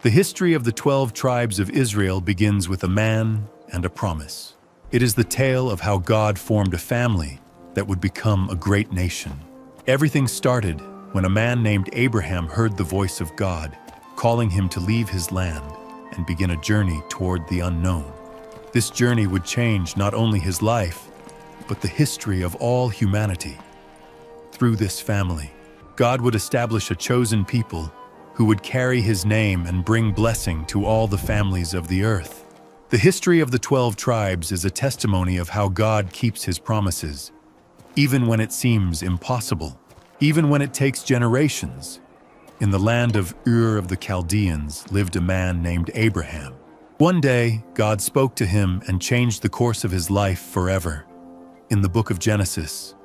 The history of the 12 tribes of Israel begins with a man and a promise. It is the tale of how God formed a family that would become a great nation. Everything started when a man named Abraham heard the voice of God, calling him to leave his land and begin a journey toward the unknown. This journey would change not only his life, but the history of all humanity. Through this family, God would establish a chosen people who would carry his name and bring blessing to all the families of the earth. The history of the 12 tribes is a testimony of how God keeps his promises, even when it seems impossible, even when it takes generations. In the land of Ur of the Chaldeans lived a man named Abraham. One day, God spoke to him and changed the course of his life forever. In the book of Genesis,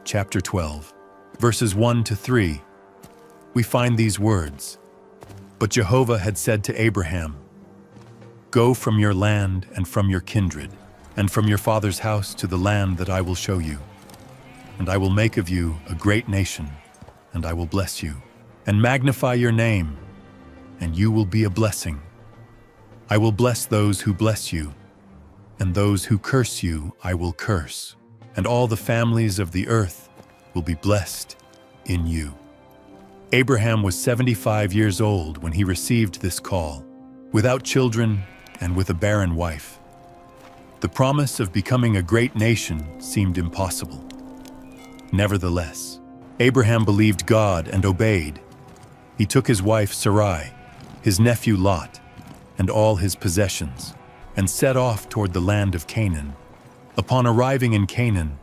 chapter 12, verses 1 to 3, we find these words. But Jehovah had said to Abraham, "Go from your land and from your kindred, and from your father's house to the land that I will show you. And I will make of you a great nation, and I will bless you, and magnify your name, and you will be a blessing. I will bless those who bless you, and those who curse you I will curse, and all the families of the earth will be blessed in you." Abraham was 75 years old when he received this call, without children and with a barren wife. The promise of becoming a great nation seemed impossible. Nevertheless, Abraham believed God and obeyed. He took his wife Sarai, his nephew Lot, and all his possessions, and set off toward the land of Canaan. Upon arriving in Canaan,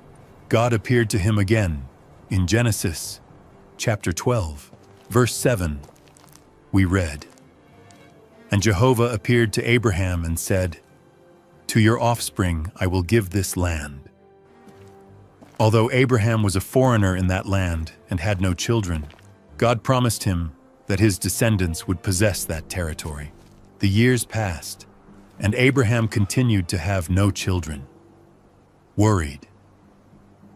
God appeared to him again. In Genesis, chapter 12, verse 7, we read, "And Jehovah appeared to Abraham and said, 'To your offspring I will give this land.'" Although Abraham was a foreigner in that land and had no children, God promised him that his descendants would possess that territory. The years passed, and Abraham continued to have no children. Worried,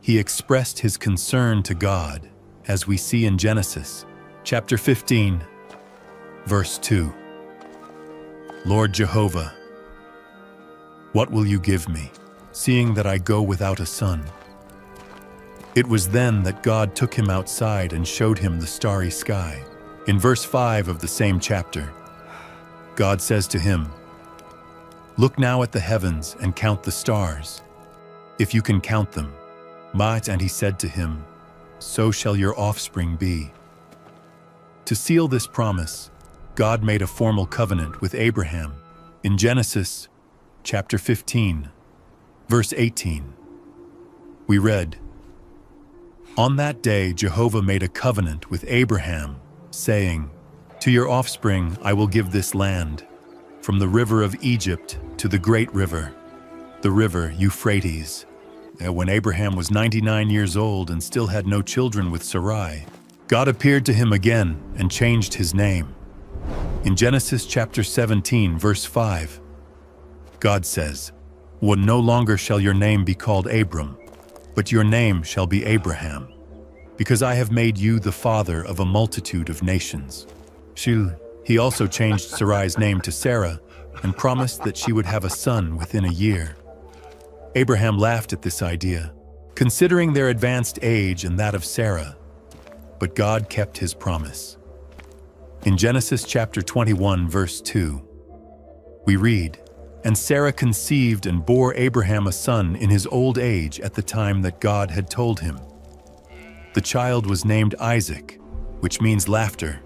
he expressed his concern to God, as we see in Genesis, chapter 15, verse 2. "Lord Jehovah, what will you give me, seeing that I go without a son?" It was then that God took him outside and showed him the starry sky. In verse 5 of the same chapter, God says to him, "Look now at the heavens and count the stars, if you can count them." And he said to him, "So shall your offspring be." To seal this promise, God made a formal covenant with Abraham. In Genesis, chapter 15, verse 18, we read, "On that day Jehovah made a covenant with Abraham, saying, 'To your offspring I will give this land, from the river of Egypt to the great river, the river Euphrates.'" When Abraham was 99 years old and still had no children with Sarai, God appeared to him again and changed his name. In Genesis chapter 17, verse 5, God says, "Well, no longer shall your name be called Abram, but your name shall be Abraham, because I have made you the father of a multitude of nations." He also changed Sarai's name to Sarah and promised that she would have a son within a year. Abraham laughed at this idea, considering their advanced age and that of Sarah, but God kept his promise. In Genesis chapter 21, verse 2, we read, "And Sarah conceived and bore Abraham a son in his old age at the time that God had told him. The child was named Isaac, which means laughter,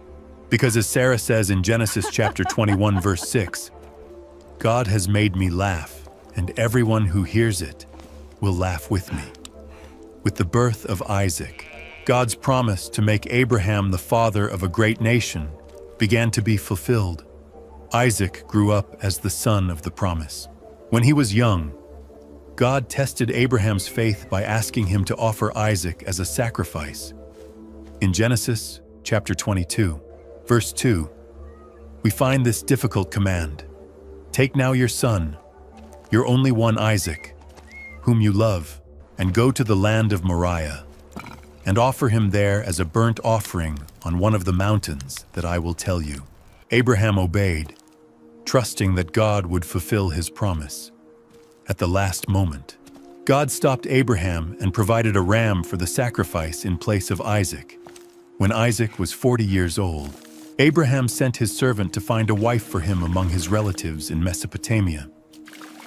because as Sarah says in Genesis chapter 21, verse 6, "God has made me laugh, and everyone who hears it will laugh with me." With the birth of Isaac, God's promise to make Abraham the father of a great nation began to be fulfilled. Isaac grew up as the son of the promise. When he was young, God tested Abraham's faith by asking him to offer Isaac as a sacrifice. In Genesis chapter 22, verse 2, we find this difficult command: "Take now your son, your only one Isaac, whom you love, and go to the land of Moriah, and offer him there as a burnt offering on one of the mountains that I will tell you." Abraham obeyed, trusting that God would fulfill his promise. At the last moment, God stopped Abraham and provided a ram for the sacrifice in place of Isaac. When Isaac was 40 years old, Abraham sent his servant to find a wife for him among his relatives in Mesopotamia.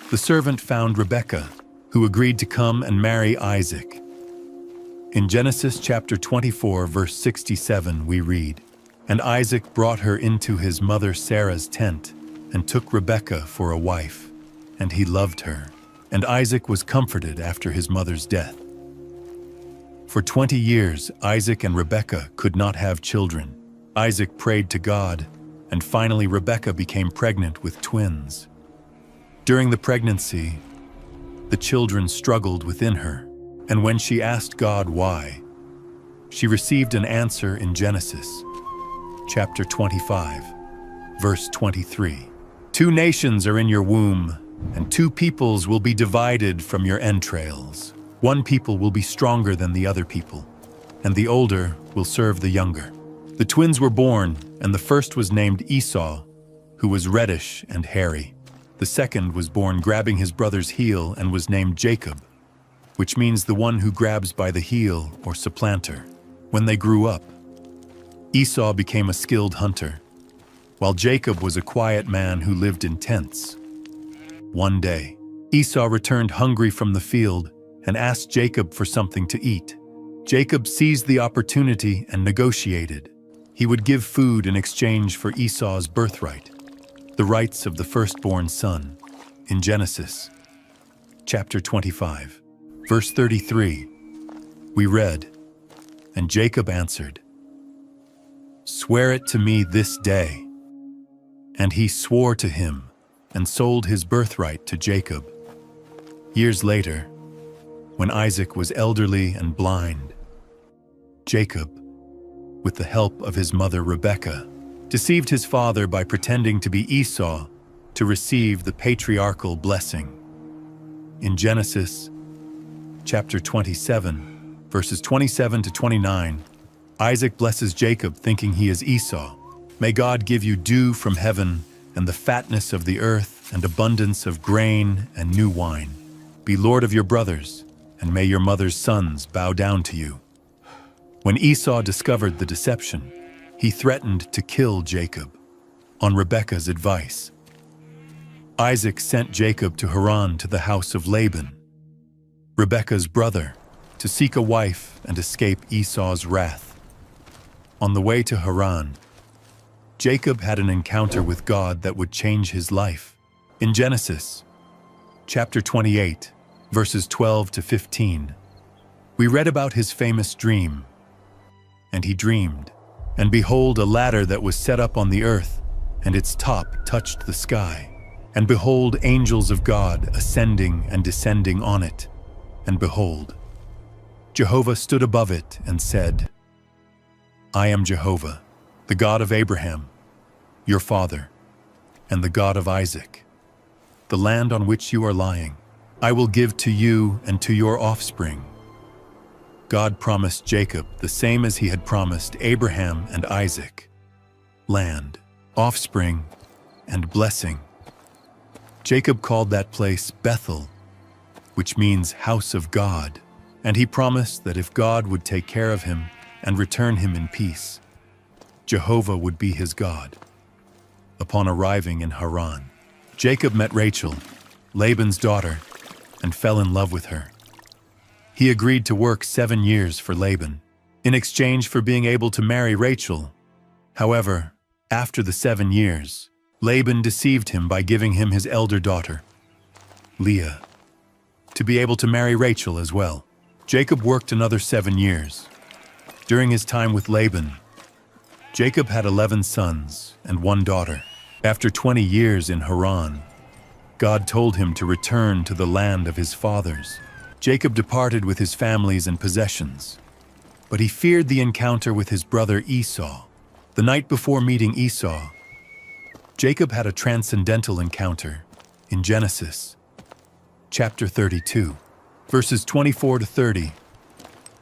The servant found Rebekah, who agreed to come and marry Isaac. In Genesis chapter 24, verse 67, we read, "And Isaac brought her into his mother Sarah's tent, and took Rebekah for a wife, and he loved her. And Isaac was comforted after his mother's death." For 20 years, Isaac and Rebekah could not have children. Isaac prayed to God, and finally Rebekah became pregnant with twins. During the pregnancy, the children struggled within her, and when she asked God why, she received an answer in Genesis chapter 25, verse 23. "Two nations are in your womb, and two peoples will be divided from your entrails. One people will be stronger than the other people, and the older will serve the younger." The twins were born, and the first was named Esau, who was reddish and hairy. The second was born grabbing his brother's heel and was named Jacob, which means the one who grabs by the heel or supplanter. When they grew up, Esau became a skilled hunter, while Jacob was a quiet man who lived in tents. One day, Esau returned hungry from the field and asked Jacob for something to eat. Jacob seized the opportunity and negotiated. He would give food in exchange for Esau's birthright, the rights of the firstborn son. In Genesis chapter 25, verse 33, we read, "And Jacob answered, 'Swear it to me this day.' And he swore to him and sold his birthright to Jacob." Years later, when Isaac was elderly and blind, Jacob, with the help of his mother Rebekah, deceived his father by pretending to be Esau to receive the patriarchal blessing. In Genesis chapter 27, verses 27 to 29, Isaac blesses Jacob thinking he is Esau. "May God give you dew from heaven and the fatness of the earth and abundance of grain and new wine. Be Lord of your brothers, and may your mother's sons bow down to you." When Esau discovered the deception, he threatened to kill Jacob on Rebekah's advice. Isaac sent Jacob to Haran to the house of Laban, Rebekah's brother, to seek a wife and escape Esau's wrath. On the way to Haran, Jacob had an encounter with God that would change his life. In Genesis chapter 28, verses 12 to 15, we read about his famous dream. "And he dreamed, and behold, a ladder that was set up on the earth, and its top touched the sky. And behold, angels of God ascending and descending on it. And behold, Jehovah stood above it and said, 'I am Jehovah, the God of Abraham, your father, and the God of Isaac. The land on which you are lying, I will give to you and to your offspring.'" God promised Jacob the same as he had promised Abraham and Isaac: land, offspring, and blessing. Jacob called that place Bethel, which means house of God, and he promised that if God would take care of him and return him in peace, Jehovah would be his God. Upon arriving in Haran, Jacob met Rachel, Laban's daughter, and fell in love with her. He agreed to work 7 years for Laban, in exchange for being able to marry Rachel. However, after the 7 years, Laban deceived him by giving him his elder daughter, Leah, to be able to marry Rachel as well. Jacob worked another 7 years. During his time with Laban, Jacob had 11 sons and 1 daughter. After 20 years in Haran, God told him to return to the land of his fathers. Jacob departed with his families and possessions, but he feared the encounter with his brother Esau. The night before meeting Esau, Jacob had a transcendental encounter in Genesis chapter 32, verses 24 to 30.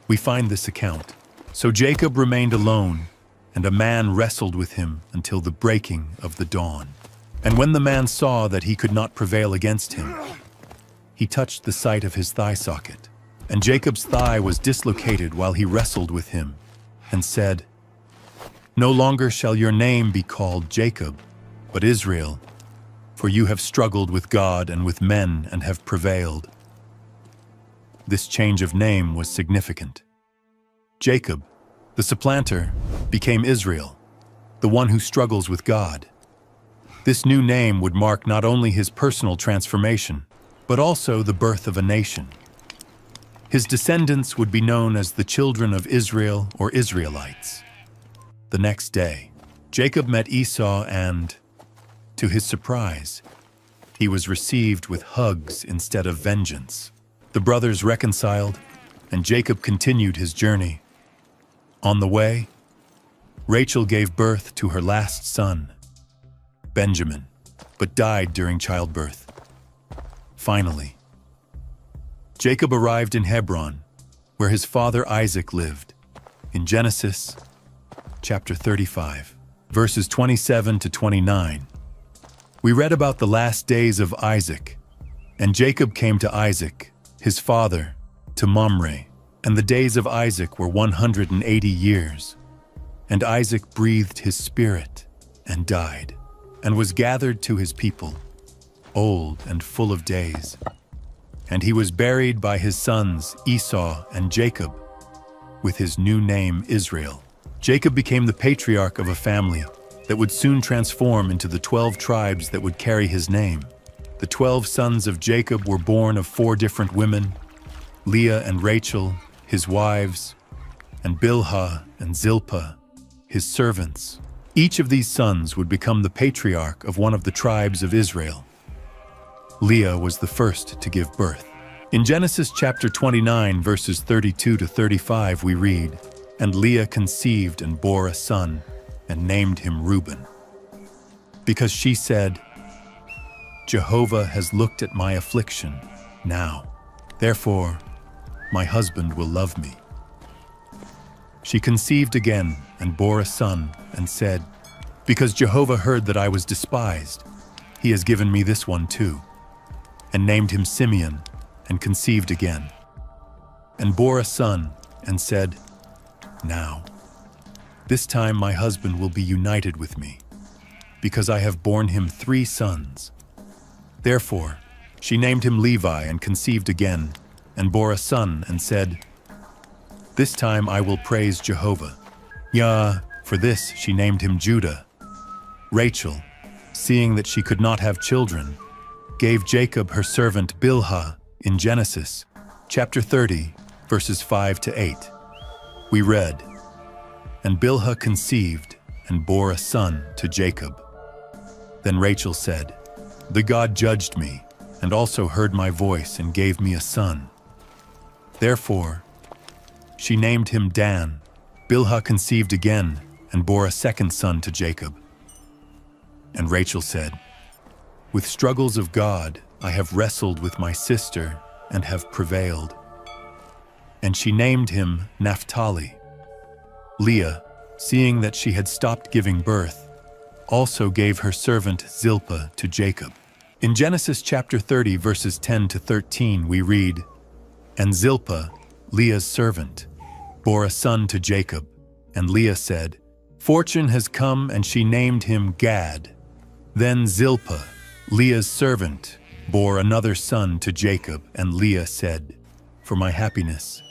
We find this account. "So Jacob remained alone and a man wrestled with him until the breaking of the dawn. And when the man saw that he could not prevail against him, he touched the site of his thigh socket. And Jacob's thigh was dislocated while he wrestled with him, and said, "No longer shall your name be called Jacob, but Israel, for you have struggled with God and with men and have prevailed." This change of name was significant. Jacob, the supplanter, became Israel, the one who struggles with God. This new name would mark not only his personal transformation, but also the birth of a nation. His descendants would be known as the children of Israel or Israelites. The next day, Jacob met Esau and, to his surprise, he was received with hugs instead of vengeance. The brothers reconciled, and Jacob continued his journey. On the way, Rachel gave birth to her last son, Benjamin, but died during childbirth. Finally, Jacob arrived in Hebron, where his father Isaac lived. In Genesis chapter 35, verses 27 to 29, we read about the last days of Isaac. And Jacob came to Isaac, his father, to Mamre, and the days of Isaac were 180 years. And Isaac breathed his spirit and died, and was gathered to his people, old and full of days. And he was buried by his sons Esau and Jacob, with his new name Israel. Jacob became the patriarch of a family that would soon transform into the 12 tribes that would carry his name. The 12 sons of Jacob were born of 4 different women, Leah and Rachel, his wives, and Bilhah and Zilpah, his servants. Each of these sons would become the patriarch of one of the tribes of Israel. Leah was the first to give birth. In Genesis chapter 29, verses 32 to 35, we read, "And Leah conceived and bore a son, and named him Reuben, because she said, 'Jehovah has looked at my affliction now. Therefore, my husband will love me.' She conceived again and bore a son, and said, 'Because Jehovah heard that I was despised, he has given me this one too,' and named him Simeon, and conceived again, and bore a son, and said, 'Now, this time my husband will be united with me, because I have borne him 3 sons.' Therefore, she named him Levi, and conceived again, and bore a son, and said, 'This time I will praise Jehovah.' For this she named him Judah. Rachel, seeing that she could not have children, gave Jacob her servant Bilhah in Genesis chapter 30, verses 5 to 8. We read, "And Bilhah conceived and bore a son to Jacob. Then Rachel said, 'The God judged me, and also heard my voice and gave me a son.' Therefore, she named him Dan. Bilhah conceived again and bore a second son to Jacob. And Rachel said, 'With struggles of God, I have wrestled with my sister and have prevailed.' And she named him Naphtali. Leah, seeing that she had stopped giving birth, also gave her servant Zilpah to Jacob. In Genesis chapter 30, verses 10 to 13, we read, "And Zilpah, Leah's servant, bore a son to Jacob, and Leah said, 'Fortune has come,' and she named him Gad. Then Zilpah, Leah's servant, bore another son to Jacob, and Leah said, 'For my happiness,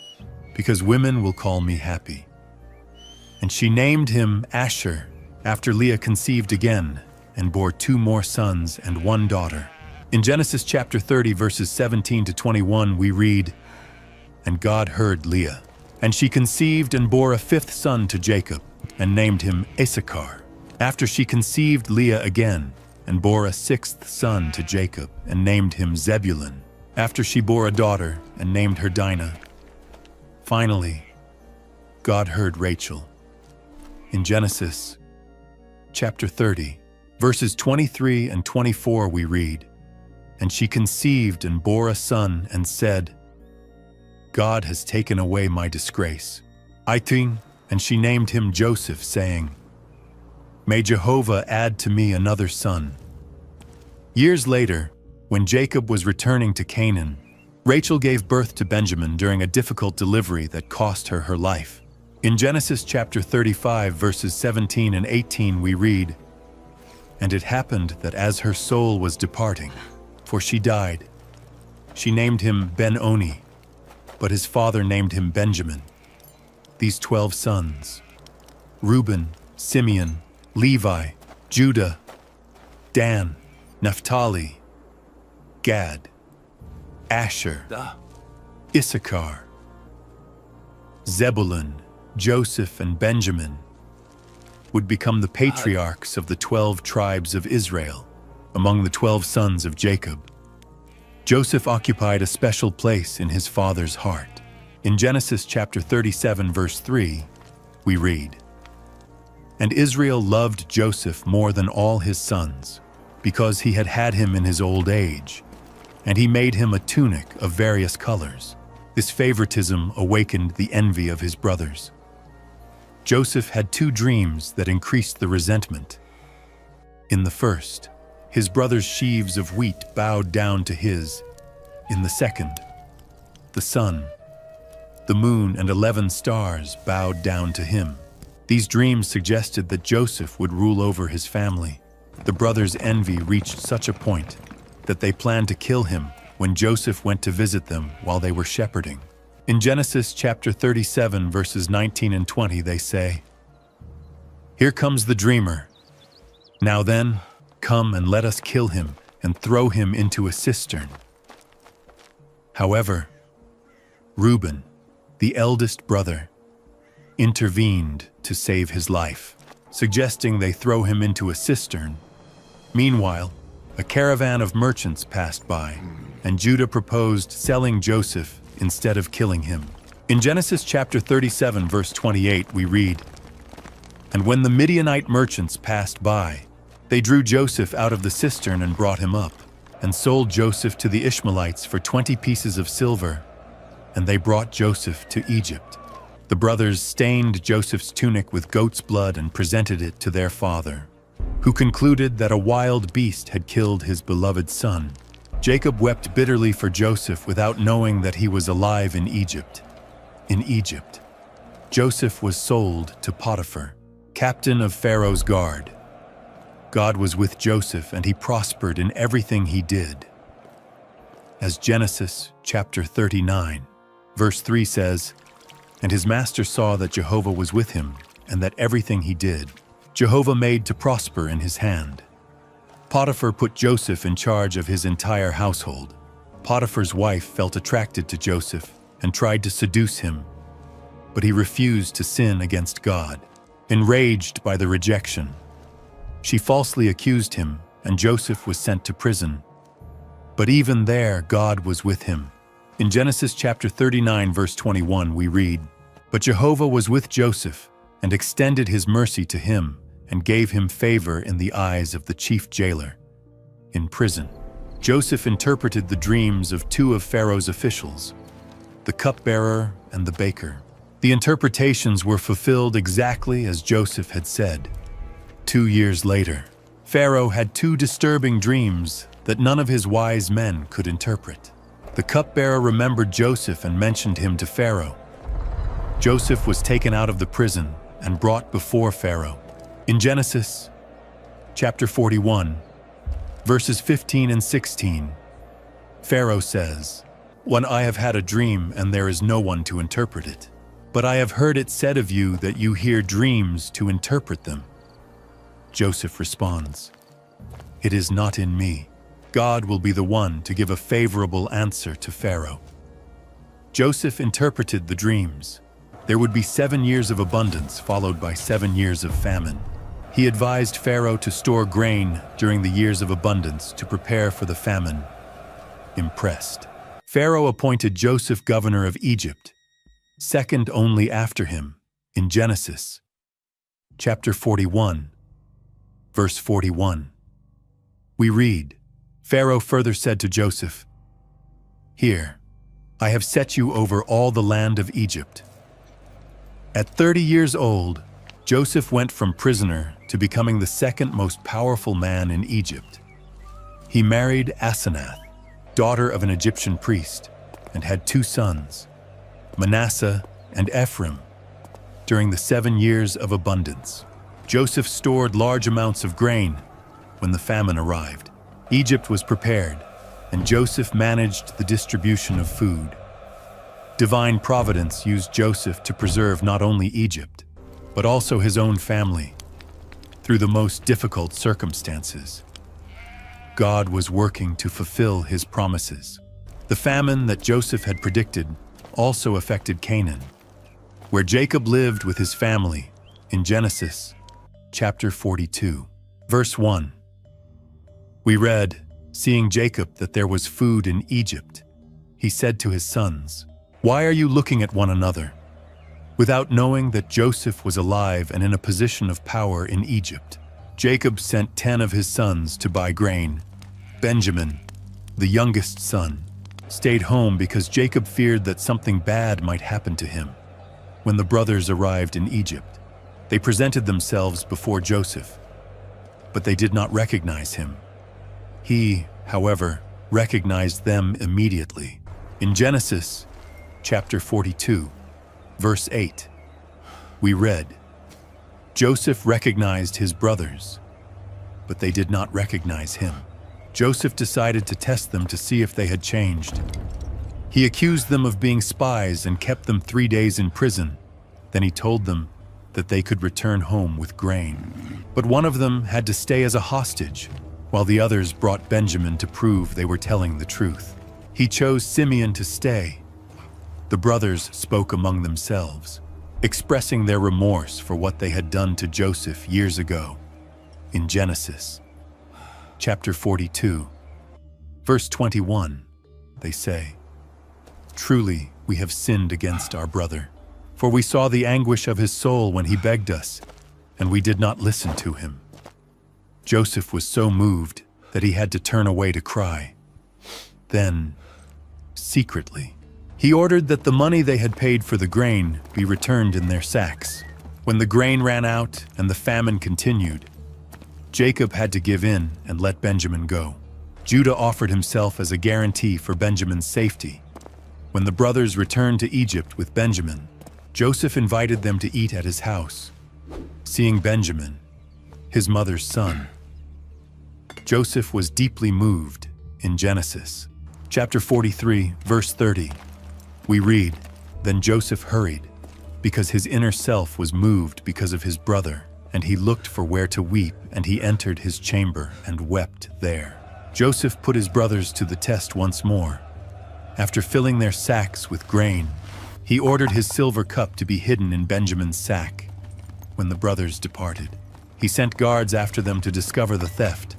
because women will call me happy.' And she named him Asher, after Leah conceived again, and bore 2 more sons and 1 daughter. In Genesis chapter 30, verses 17 to 21, we read, "And God heard Leah, and she conceived and bore a 5th son to Jacob, and named him Issachar. After she conceived Leah again, and bore a 6th son to Jacob, and named him Zebulun. After she bore a daughter, and named her Dinah. Finally, God heard Rachel." In Genesis chapter 30, verses 23 and 24, we read, "And she conceived and bore a son, and said, 'God has taken away my disgrace.' And and she named him Joseph, saying, "May Jehovah add to me another son." Years later, when Jacob was returning to Canaan, Rachel gave birth to Benjamin during a difficult delivery that cost her her life. In Genesis chapter 35, verses 17 and 18, we read, "And it happened that as her soul was departing, for she died, she named him Ben-Oni, but his father named him Benjamin. These 12 sons, Reuben, Simeon, Levi, Judah, Dan, Naphtali, Gad, Asher, Issachar, Zebulun, Joseph, and Benjamin, would become the patriarchs of the 12 tribes of Israel, among the 12 sons of Jacob. Joseph occupied a special place in his father's heart. In Genesis chapter 37, verse 3, we read, "And Israel loved Joseph more than all his sons, because he had had him in his old age, and he made him a tunic of various colors." This favoritism awakened the envy of his brothers. Joseph had 2 dreams that increased the resentment. In the first, his brothers' sheaves of wheat bowed down to his. In the second, the sun, the moon, and 11 stars bowed down to him. These dreams suggested that Joseph would rule over his family. The brothers' envy reached such a point that they planned to kill him when Joseph went to visit them while they were shepherding. In Genesis chapter 37, verses 19 and 20, they say, "Here comes the dreamer. Now then, come and let us kill him and throw him into a cistern." However, Reuben, the eldest brother, intervened to save his life, suggesting they throw him into a cistern. Meanwhile, a caravan of merchants passed by, and Judah proposed selling Joseph instead of killing him. In Genesis chapter 37, verse 28, we read, "And when the Midianite merchants passed by, they drew Joseph out of the cistern and brought him up, and sold Joseph to the Ishmaelites for 20 pieces of silver, and they brought Joseph to Egypt." The brothers stained Joseph's tunic with goat's blood and presented it to their father, who concluded that a wild beast had killed his beloved son. Jacob wept bitterly for Joseph without knowing that he was alive in Egypt. In Egypt, Joseph was sold to Potiphar, captain of Pharaoh's guard. God was with Joseph, and he prospered in everything he did. As Genesis chapter 39, verse 3 says, "And his master saw that Jehovah was with him, and that everything he did, Jehovah made to prosper in his hand." Potiphar put Joseph in charge of his entire household. Potiphar's wife felt attracted to Joseph and tried to seduce him, but he refused to sin against God. Enraged by the rejection, she falsely accused him, and Joseph was sent to prison. But even there, God was with him. In Genesis chapter 39, verse 21, we read, "But Jehovah was with Joseph and extended his mercy to him, and gave him favor in the eyes of the chief jailer." In prison, Joseph interpreted the dreams of 2 of Pharaoh's officials, the cupbearer and the baker. The interpretations were fulfilled exactly as Joseph had said. 2 years later, Pharaoh had 2 disturbing dreams that none of his wise men could interpret. The cupbearer remembered Joseph and mentioned him to Pharaoh. Joseph was taken out of the prison and brought before Pharaoh. In Genesis chapter 41, verses 15 and 16, Pharaoh says, "When I have had a dream and there is no one to interpret it, but I have heard it said of you that you hear dreams to interpret them." Joseph responds, "It is not in me. God will be the one to give a favorable answer to Pharaoh." Joseph interpreted the dreams. There would be 7 years of abundance followed by 7 years of famine. He advised Pharaoh to store grain during the years of abundance to prepare for the famine. Impressed, Pharaoh appointed Joseph governor of Egypt, second only after him. In Genesis chapter 41, verse 41, we read, "Pharaoh further said to Joseph, 'Here, I have set you over all the land of Egypt. At 30 years old, Joseph went from prisoner to becoming the second most powerful man in Egypt. He married Asenath, daughter of an Egyptian priest, and had 2 sons, Manasseh and Ephraim. During the 7 years of abundance, Joseph stored large amounts of grain. When the famine arrived, Egypt was prepared, and Joseph managed the distribution of food. Divine providence used Joseph to preserve not only Egypt, but also his own family. Through the most difficult circumstances, God was working to fulfill his promises. The famine that Joseph had predicted also affected Canaan, where Jacob lived with his family in Genesis chapter 42, verse 1. We read, "Seeing Jacob that there was food in Egypt, he said to his sons, 'Why are you looking at one another?' Without knowing that Joseph was alive and in a position of power in Egypt, Jacob sent 10 of his sons to buy grain. Benjamin, the youngest son, stayed home because Jacob feared that something bad might happen to him. When the brothers arrived in Egypt, they presented themselves before Joseph, but they did not recognize him. He, however, recognized them immediately. In Genesis chapter 42, verse 8, we read, "Joseph recognized his brothers, but they did not recognize him. Joseph decided to test them to see if they had changed. He accused them of being spies and kept them 3 days in prison. Then he told them that they could return home with grain. But one of them had to stay as a hostage, while the others brought Benjamin to prove they were telling the truth. He chose Simeon to stay. The brothers spoke among themselves, expressing their remorse for what they had done to Joseph years ago. In Genesis chapter 42, verse 21, they say, "Truly, we have sinned against our brother, for we saw the anguish of his soul when he begged us, and we did not listen to him." Joseph was so moved that he had to turn away to cry. Then, secretly, he ordered that the money they had paid for the grain be returned in their sacks. When the grain ran out and the famine continued, Jacob had to give in and let Benjamin go. Judah offered himself as a guarantee for Benjamin's safety. When the brothers returned to Egypt with Benjamin, Joseph invited them to eat at his house. Seeing Benjamin, his mother's son, Joseph was deeply moved. In Genesis chapter 43, verse 30, we read, "Then Joseph hurried, because his inner self was moved because of his brother, and he looked for where to weep, and he entered his chamber and wept there." Joseph put his brothers to the test once more. After filling their sacks with grain, he ordered his silver cup to be hidden in Benjamin's sack. When the brothers departed, he sent guards after them to discover the theft.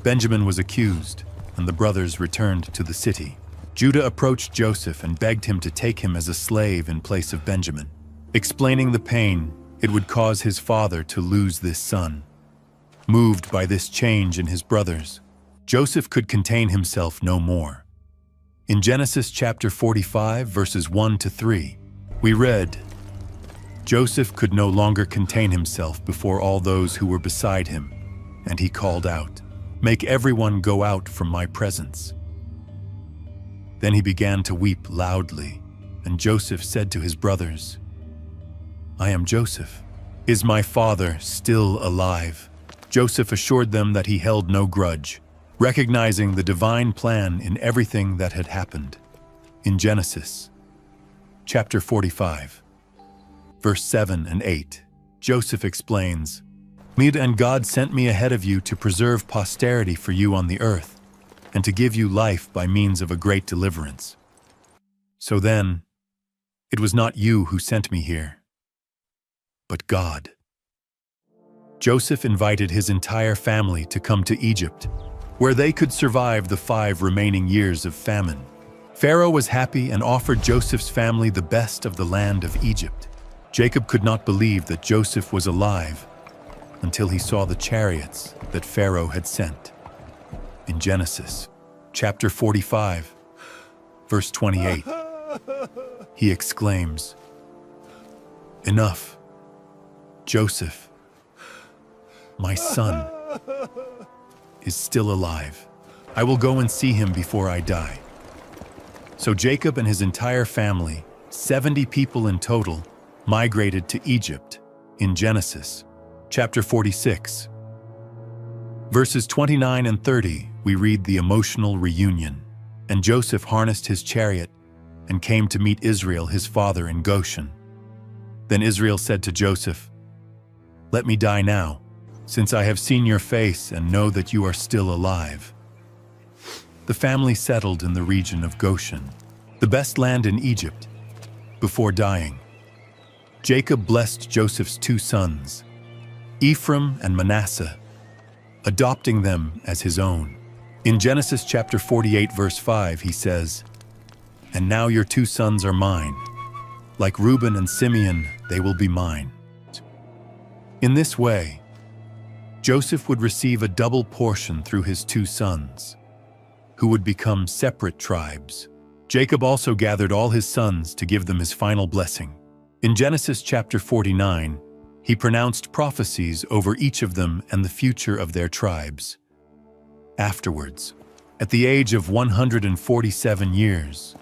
Benjamin was accused, and the brothers returned to the city. Judah approached Joseph and begged him to take him as a slave in place of Benjamin, explaining the pain it would cause his father to lose this son. Moved by this change in his brothers, Joseph could contain himself no more. In Genesis chapter 45, verses 1 to 3, we read, "Joseph could no longer contain himself before all those who were beside him, and he called out, 'Make everyone go out from my presence.' Then he began to weep loudly, and Joseph said to his brothers, 'I am Joseph. Is my father still alive?' Joseph assured them that he held no grudge, recognizing the divine plan in everything that had happened. In Genesis chapter 45, verse 7 and 8, Joseph explains, "And God sent me ahead of you to preserve posterity for you on the earth, and to give you life by means of a great deliverance. So then, it was not you who sent me here, but God." Joseph invited his entire family to come to Egypt, where they could survive the 5 remaining years of famine. Pharaoh was happy and offered Joseph's family the best of the land of Egypt. Jacob could not believe that Joseph was alive until he saw the chariots that Pharaoh had sent. In Genesis chapter 45, verse 28, he exclaims, Enough. Joseph, my son, is still alive. I will go and see him before I die." So Jacob and his entire family, 70 people in total, migrated to Egypt in Genesis chapter 46. Verses 29 and 30, we read the emotional reunion. "And Joseph harnessed his chariot and came to meet Israel his father in Goshen. Then Israel said to Joseph, 'Let me die now, since I have seen your face and know that you are still alive.' The family settled in the region of Goshen, the best land in Egypt, before dying. Jacob blessed Joseph's 2 sons, Ephraim and Manasseh, adopting them as his own. In Genesis chapter 48, verse 5, he says, "And now your 2 sons are mine. Like Reuben and Simeon, they will be mine." In this way, Joseph would receive a double portion through his 2 sons, who would become separate tribes. Jacob also gathered all his sons to give them his final blessing. In Genesis chapter 49, he pronounced prophecies over each of them and the future of their tribes. Afterwards, at the age of 147 years,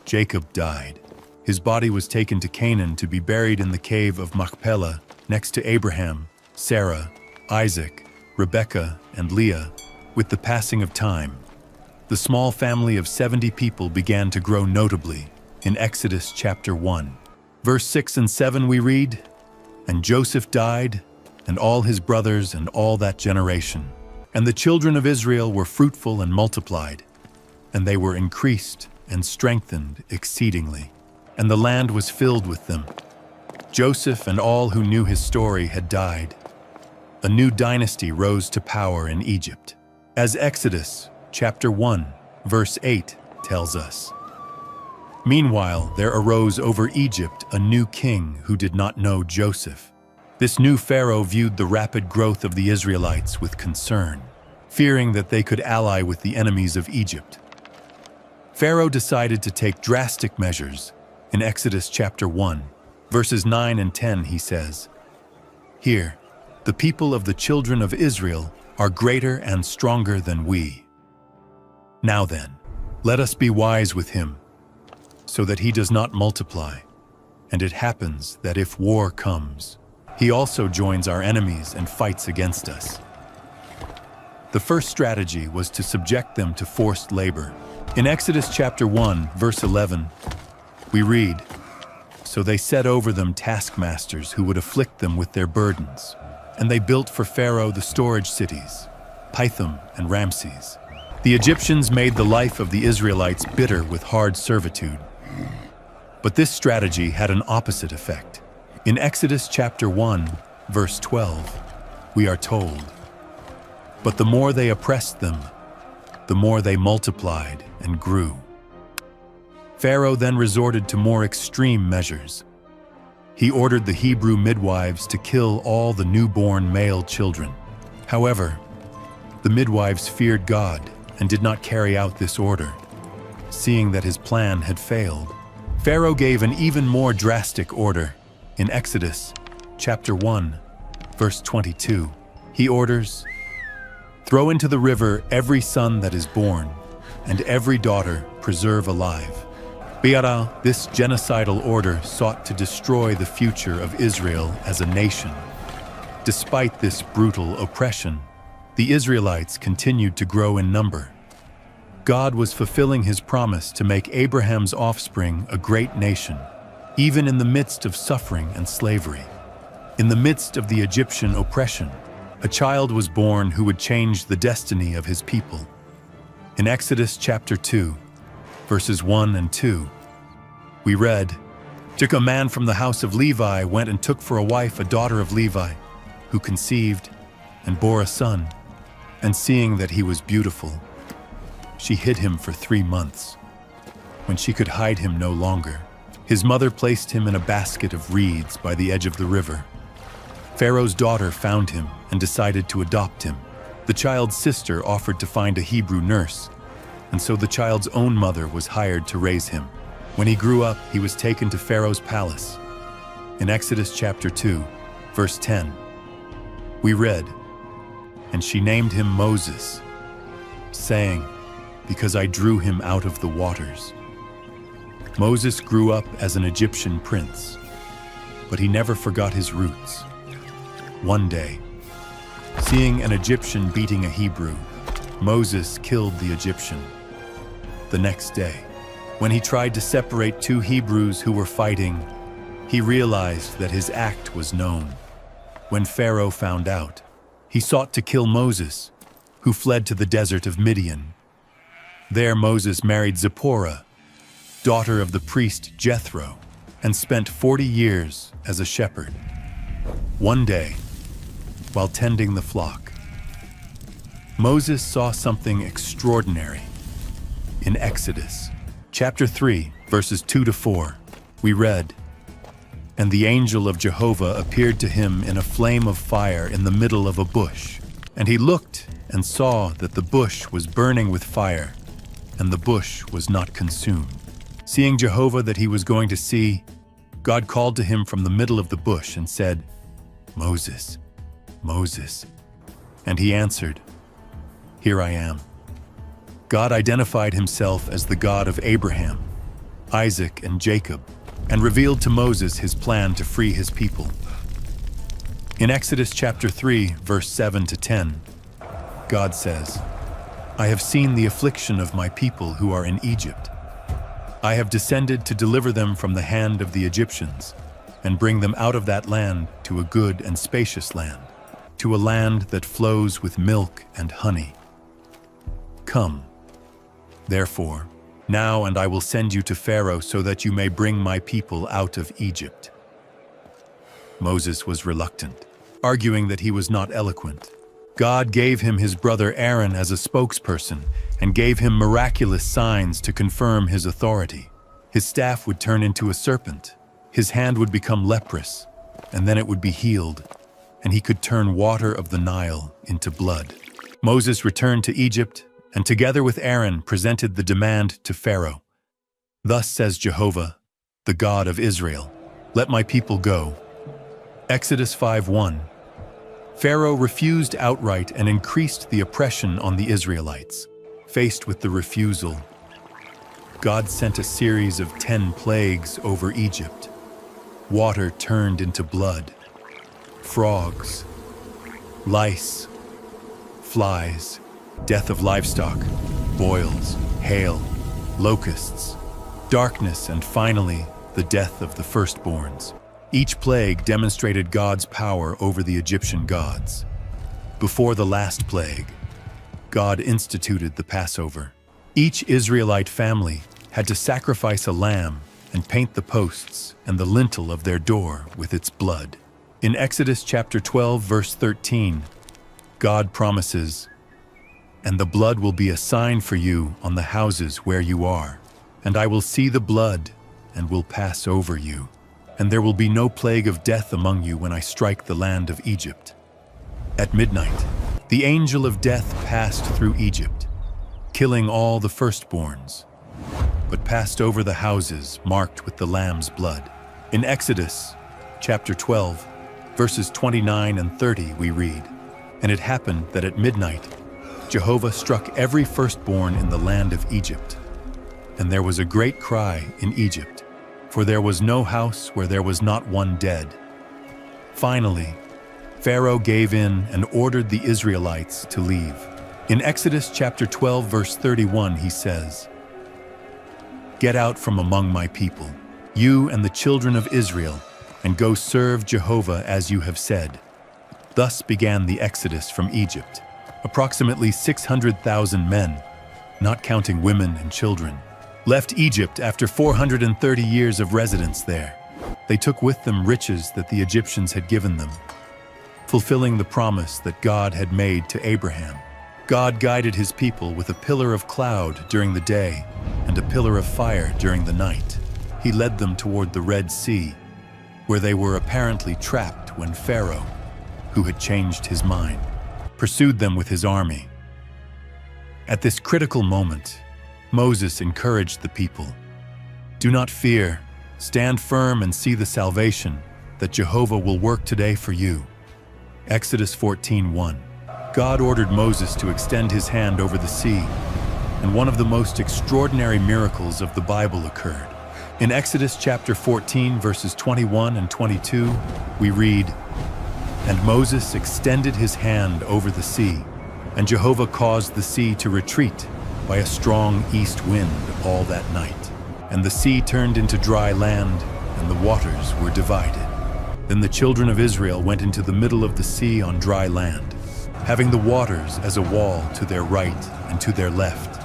Jacob died. His body was taken to Canaan to be buried in the cave of Machpelah next to Abraham, Sarah, Isaac, Rebekah, and Leah. With the passing of time, the small family of 70 people began to grow notably. In Exodus chapter 1, verse 6 and 7 we read, "And Joseph died, and all his brothers and all that generation. And the children of Israel were fruitful and multiplied, and they were increased and strengthened exceedingly, and the land was filled with them." Joseph and all who knew his story had died. A new dynasty rose to power in Egypt. As Exodus chapter 1, verse 8 tells us, "Meanwhile, there arose over Egypt a new king who did not know Joseph. This new Pharaoh viewed the rapid growth of the Israelites with concern, fearing that they could ally with the enemies of Egypt. Pharaoh decided to take drastic measures. In Exodus chapter 1, verses 9 and 10, he says, "Here, the people of the children of Israel are greater and stronger than we. Now then, let us be wise with him, so that he does not multiply. And it happens that if war comes, he also joins our enemies and fights against us." The first strategy was to subject them to forced labor. In Exodus chapter 1, verse 11, we read, "So they set over them taskmasters who would afflict them with their burdens. And they built for Pharaoh the storage cities, Pithom and Ramses." The Egyptians made the life of the Israelites bitter with hard servitude. But this strategy had an opposite effect. In Exodus chapter 1, verse 12, we are told, "But the more they oppressed them, the more they multiplied and grew." Pharaoh then resorted to more extreme measures. He ordered the Hebrew midwives to kill all the newborn male children. However, the midwives feared God and did not carry out this order, seeing that his plan had failed. Pharaoh gave an even more drastic order. In Exodus chapter 1, verse 22, he orders, "Throw into the river every son that is born, and every daughter preserve alive." This genocidal order sought to destroy the future of Israel as a nation. Despite this brutal oppression, the Israelites continued to grow in number. God was fulfilling his promise to make Abraham's offspring a great nation, even in the midst of suffering and slavery. In the midst of the Egyptian oppression, a child was born who would change the destiny of his people. In Exodus chapter 2, verses 1 and 2, we read, "Took a man from the house of Levi, went and took for a wife a daughter of Levi, who conceived and bore a son, and seeing that he was beautiful, she hid him for 3 months. When she could hide him no longer, his mother placed him in a basket of reeds by the edge of the river. Pharaoh's daughter found him and decided to adopt him. The child's sister offered to find a Hebrew nurse, and so the child's own mother was hired to raise him. When he grew up, he was taken to Pharaoh's palace. In Exodus chapter 2, verse 10, we read, "And she named him Moses, saying, because I drew him out of the waters." Moses grew up as an Egyptian prince, but he never forgot his roots. One day, seeing an Egyptian beating a Hebrew, Moses killed the Egyptian. The next day, when he tried to separate two Hebrews who were fighting, he realized that his act was known. When Pharaoh found out, he sought to kill Moses, who fled to the desert of Midian. There Moses married Zipporah, daughter of the priest Jethro, and spent 40 years as a shepherd. One day, while tending the flock, Moses saw something extraordinary. In Exodus chapter 3, verses 2 to 4, we read, "And the angel of Jehovah appeared to him in a flame of fire in the middle of a bush. And he looked and saw that the bush was burning with fire, and the bush was not consumed. Seeing Jehovah that he was going to see, God called to him from the middle of the bush and said, 'Moses, Moses.' And he answered, 'Here I am.' God identified himself as the God of Abraham, Isaac, and Jacob, and revealed to Moses his plan to free his people. In Exodus chapter 3, verse 7 to 10, God says, "I have seen the affliction of my people who are in Egypt. I have descended to deliver them from the hand of the Egyptians, and bring them out of that land to a good and spacious land, to a land that flows with milk and honey. Come, therefore, now, and I will send you to Pharaoh so that you may bring my people out of Egypt." Moses was reluctant, arguing that he was not eloquent. God gave him his brother Aaron as a spokesperson and gave him miraculous signs to confirm his authority. His staff would turn into a serpent, his hand would become leprous, and then it would be healed, and he could turn water of the Nile into blood. Moses returned to Egypt, and together with Aaron presented the demand to Pharaoh. "Thus says Jehovah, the God of Israel, let my people go." Exodus 5:1. Pharaoh refused outright and increased the oppression on the Israelites. Faced with the refusal, God sent a series of 10 plagues over Egypt. Water turned into blood, frogs, lice, flies, death of livestock, boils, hail, locusts, darkness, and finally, the death of the firstborns. Each plague demonstrated God's power over the Egyptian gods. Before the last plague, God instituted the Passover. Each Israelite family had to sacrifice a lamb and paint the posts and the lintel of their door with its blood. In Exodus chapter 12, verse 13, God promises, "And the blood will be a sign for you on the houses where you are, and I will see the blood and will pass over you. And there will be no plague of death among you when I strike the land of Egypt." At midnight, the angel of death passed through Egypt, killing all the firstborns, but passed over the houses marked with the lamb's blood. In Exodus chapter 12, verses 29 and 30, we read, "And it happened that at midnight, Jehovah struck every firstborn in the land of Egypt. And there was a great cry in Egypt, for there was no house where there was not one dead. Finally, Pharaoh gave in and ordered the Israelites to leave. In Exodus chapter 12, verse 31, he says, "Get out from among my people, you and the children of Israel, and go serve Jehovah as you have said." Thus began the exodus from Egypt. Approximately 600,000 men, not counting women and children, left Egypt after 430 years of residence there. They took with them riches that the Egyptians had given them, fulfilling the promise that God had made to Abraham. God guided his people with a pillar of cloud during the day and a pillar of fire during the night. He led them toward the Red Sea, where they were apparently trapped when Pharaoh, who had changed his mind, pursued them with his army. At this critical moment, Moses encouraged the people. "Do not fear, stand firm and see the salvation that Jehovah will work today for you. Exodus 14:1. God ordered Moses to extend his hand over the sea, and one of the most extraordinary miracles of the Bible occurred. In Exodus chapter 14, verses 21 and 22, we read, "And Moses extended his hand over the sea, and Jehovah caused the sea to retreat by a strong east wind all that night. And the sea turned into dry land, and the waters were divided. Then the children of Israel went into the middle of the sea on dry land, having the waters as a wall to their right and to their left.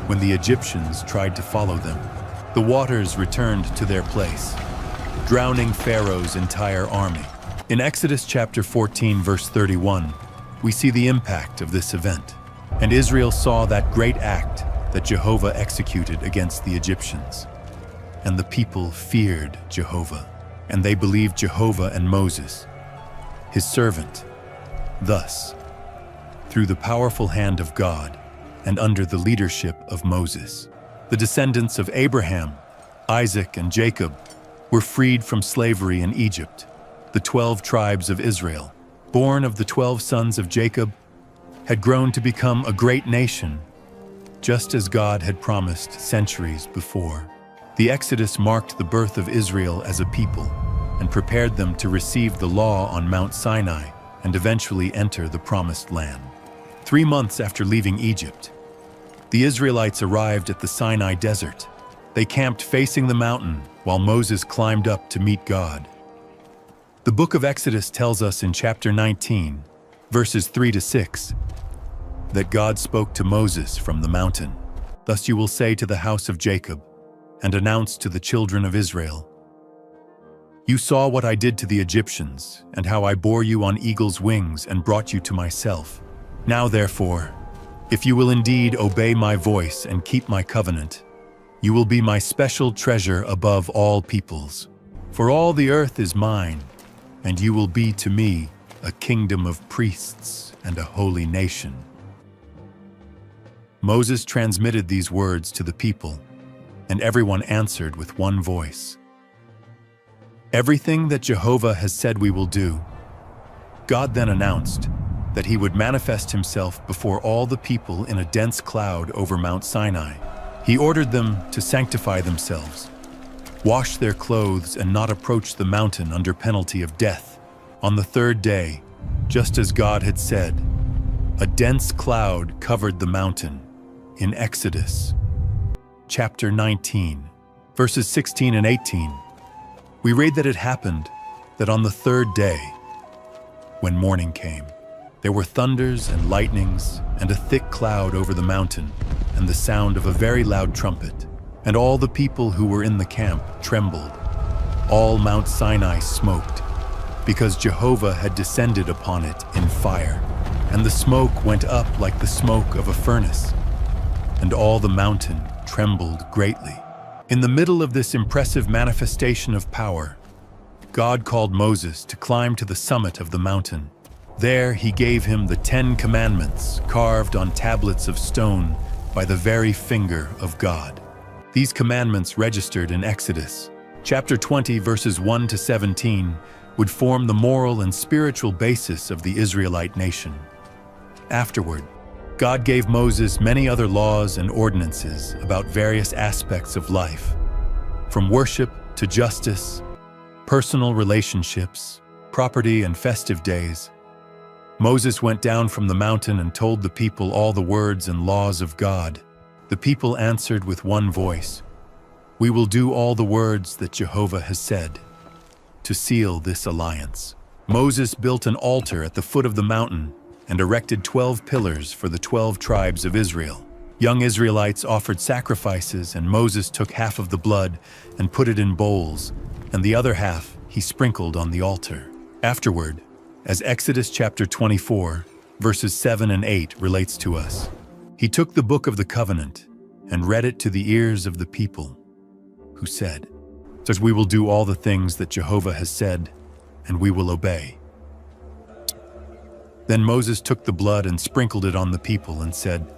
When the Egyptians tried to follow them, the waters returned to their place, drowning Pharaoh's entire army." In Exodus chapter 14, verse 31, we see the impact of this event. And Israel saw that great act that Jehovah executed against the Egyptians. And the people feared Jehovah, and they believed Jehovah and Moses, his servant. Thus, through the powerful hand of God and under the leadership of Moses, the descendants of Abraham, Isaac, and Jacob were freed from slavery in Egypt. The 12 tribes of Israel, born of the 12 sons of Jacob, had grown to become a great nation, just as God had promised centuries before. The Exodus marked the birth of Israel as a people and prepared them to receive the law on Mount Sinai and eventually enter the Promised Land. 3 months after leaving Egypt, the Israelites arrived at the Sinai desert. They camped facing the mountain while Moses climbed up to meet God. The book of Exodus tells us in chapter 19, verses 3 to 6, that God spoke to Moses from the mountain. "Thus you will say to the house of Jacob, and announce to the children of Israel, you saw what I did to the Egyptians, and how I bore you on eagle's wings and brought you to myself. Now therefore, if you will indeed obey my voice and keep my covenant, you will be my special treasure above all peoples. For all the earth is mine, and you will be to me a kingdom of priests and a holy nation." Moses transmitted these words to the people, and everyone answered with one voice, "Everything that Jehovah has said we will do." God then announced that he would manifest himself before all the people in a dense cloud over Mount Sinai. He ordered them to sanctify themselves, wash their clothes, and not approach the mountain under penalty of death. On the 3rd day, just as God had said, a dense cloud covered the mountain. In Exodus chapter 19, verses 16 and 18, we read that it happened that on the 3rd day, when morning came, there were thunders and lightnings and a thick cloud over the mountain and the sound of a very loud trumpet. And all the people who were in the camp trembled. All Mount Sinai smoked, because Jehovah had descended upon it in fire, and the smoke went up like the smoke of a furnace, and all the mountain trembled greatly. In the middle of this impressive manifestation of power, God called Moses to climb to the summit of the mountain. There he gave him the 10 commandments carved on tablets of stone by the very finger of God. These commandments, registered in Exodus chapter 20, verses 1 to 17, would form the moral and spiritual basis of the Israelite nation. Afterward, God gave Moses many other laws and ordinances about various aspects of life, from worship to justice, personal relationships, property, and festive days. Moses went down from the mountain and told the people all the words and laws of God. The people answered with one voice, "We will do all the words that Jehovah has said." To seal this alliance, Moses built an altar at the foot of the mountain and erected 12 pillars for the 12 tribes of Israel. Young Israelites offered sacrifices, and Moses took half of the blood and put it in bowls, and the other half he sprinkled on the altar. Afterward, as Exodus chapter 24, verses 7 and 8 relates to us, he took the book of the covenant and read it to the ears of the people, who said, "So we will do all the things that Jehovah has said, and we will obey." Then Moses took the blood and sprinkled it on the people and said,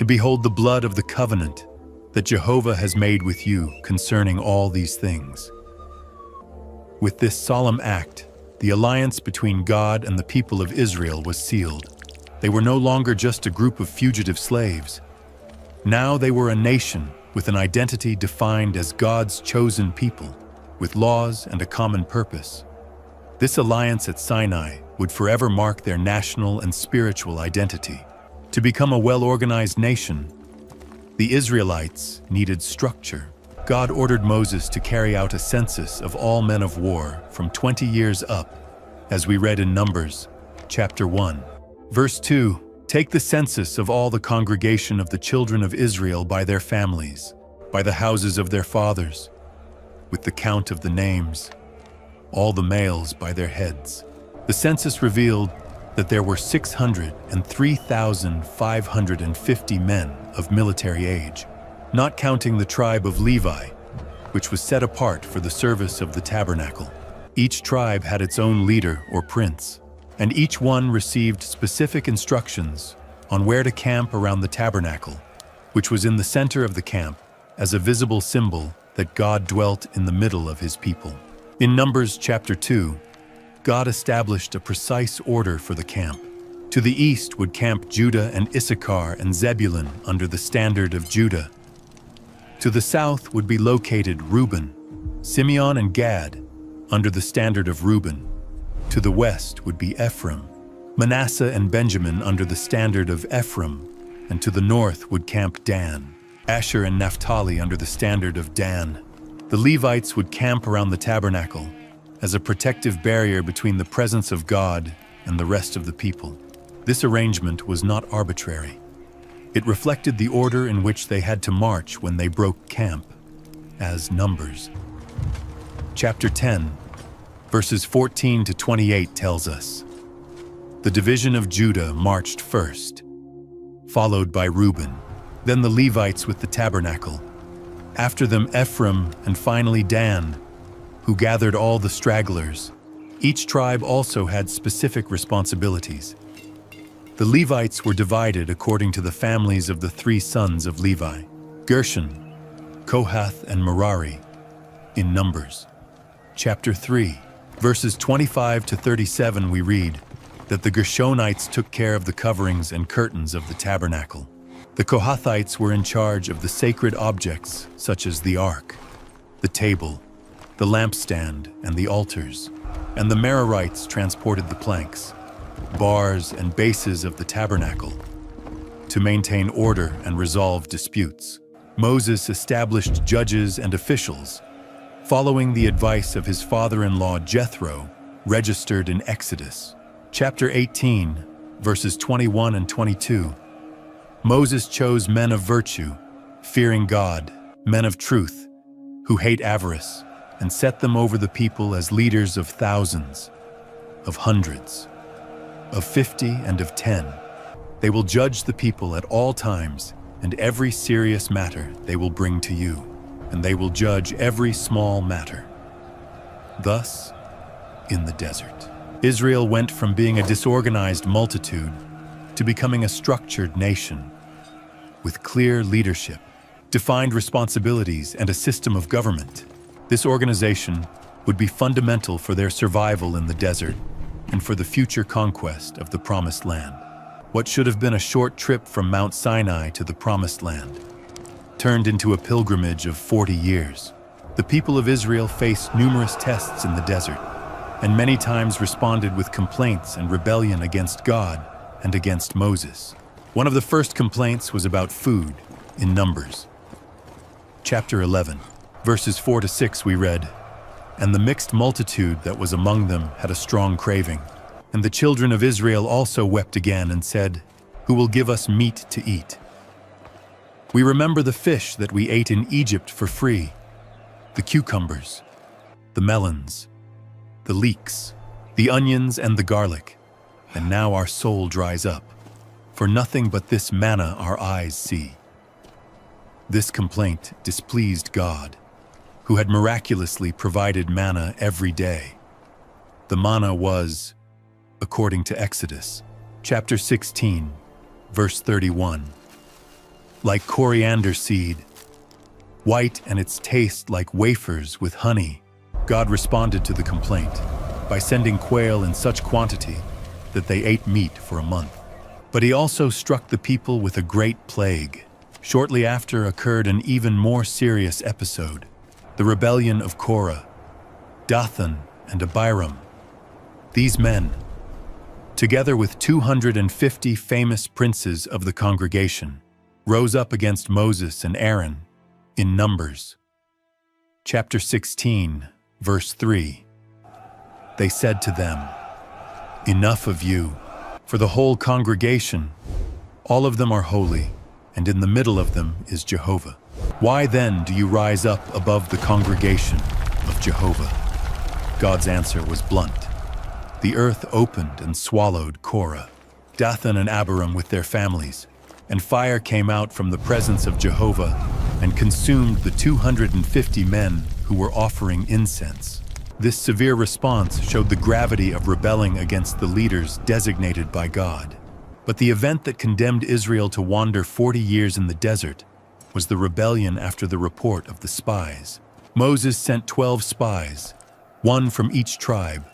"Behold the blood of the covenant that Jehovah has made with you concerning all these things." With this solemn act, the alliance between God and the people of Israel was sealed. They were no longer just a group of fugitive slaves. Now they were a nation with an identity defined as God's chosen people, with laws and a common purpose. This alliance at Sinai would forever mark their national and spiritual identity. To become a well-organized nation, the Israelites needed structure. God ordered Moses to carry out a census of all men of war from 20 years up, as we read in Numbers, chapter 1. Verse 2, "Take the census of all the congregation of the children of Israel by their families, by the houses of their fathers, with the count of the names, all the males by their heads." The census revealed that there were 603,550 men of military age, not counting the tribe of Levi, which was set apart for the service of the tabernacle. Each tribe had its own leader or prince, and each one received specific instructions on where to camp around the tabernacle, which was in the center of the camp as a visible symbol that God dwelt in the middle of his people. In Numbers chapter 2, God established a precise order for the camp. To the east would camp Judah and Issachar and Zebulun under the standard of Judah. To the south would be located Reuben, Simeon and Gad under the standard of Reuben. To the west would be Ephraim, Manasseh and Benjamin under the standard of Ephraim, and to the north would camp Dan, Asher and Naphtali under the standard of Dan. The Levites would camp around the tabernacle as a protective barrier between the presence of God and the rest of the people. This arrangement was not arbitrary. It reflected the order in which they had to march when they broke camp, as Numbers. Chapter 10, verses 14 to 28 tells us, "The division of Judah marched first, followed by Reuben, then the Levites with the tabernacle, after them Ephraim, and finally Dan, who gathered all the stragglers." Each tribe also had specific responsibilities. The Levites were divided according to the families of the 3 sons of Levi, Gershon, Kohath, and Merari, in Numbers. Chapter 3, verses 25 to 37 we read that the Gershonites took care of the coverings and curtains of the tabernacle. The Kohathites were in charge of the sacred objects such as the ark, the table, the lampstand, and the altars, and the Merarites transported the planks, bars, and bases of the tabernacle to maintain order and resolve disputes. Moses established judges and officials, following the advice of his father-in-law Jethro, registered in Exodus. Chapter 18, verses 21 and 22. Moses chose men of virtue, fearing God, men of truth, who hate avarice, and set them over the people as leaders of thousands, of hundreds, of 50 and of 10. They will judge the people at all times, and every serious matter they will bring to you, and they will judge every small matter. Thus, in the desert, Israel went from being a disorganized multitude to becoming a structured nation, with clear leadership, defined responsibilities, and a system of government. This organization would be fundamental for their survival in the desert and for the future conquest of the Promised Land. What should have been a short trip from Mount Sinai to the Promised Land turned into a pilgrimage of 40 years. The people of Israel faced numerous tests in the desert, and many times responded with complaints and rebellion against God and against Moses. One of the first complaints was about food in Numbers. Chapter 11, verses 4 to 6 we read, "And the mixed multitude that was among them had a strong craving. And the children of Israel also wept again and said, 'Who will give us meat to eat? We remember the fish that we ate in Egypt for free, the cucumbers, the melons, the leeks, the onions and the garlic, and now our soul dries up, for nothing but this manna our eyes see.' This complaint displeased God, who had miraculously provided manna every day. The manna was, according to Exodus, chapter 16, verse 31, like coriander seed, white and its taste like wafers with honey, God responded to the complaint by sending quail in such quantity that they ate meat for a month. But he also struck the people with a great plague. Shortly after occurred an even more serious episode, the rebellion of Korah, Dathan, and Abiram. These men, together with 250 famous princes of the congregation, rose up against Moses and Aaron in Numbers. Chapter 16, verse 3. They said to them, "Enough of you, for the whole congregation, all of them are holy, and in the middle of them is Jehovah. Why then do you rise up above the congregation of Jehovah?" God's answer was blunt. The earth opened and swallowed Korah, Dathan and Abiram with their families, and fire came out from the presence of Jehovah and consumed the 250 men who were offering incense. This severe response showed the gravity of rebelling against the leaders designated by God. But the event that condemned Israel to wander 40 years in the desert was the rebellion after the report of the spies. Moses sent 12 spies, one from each tribe,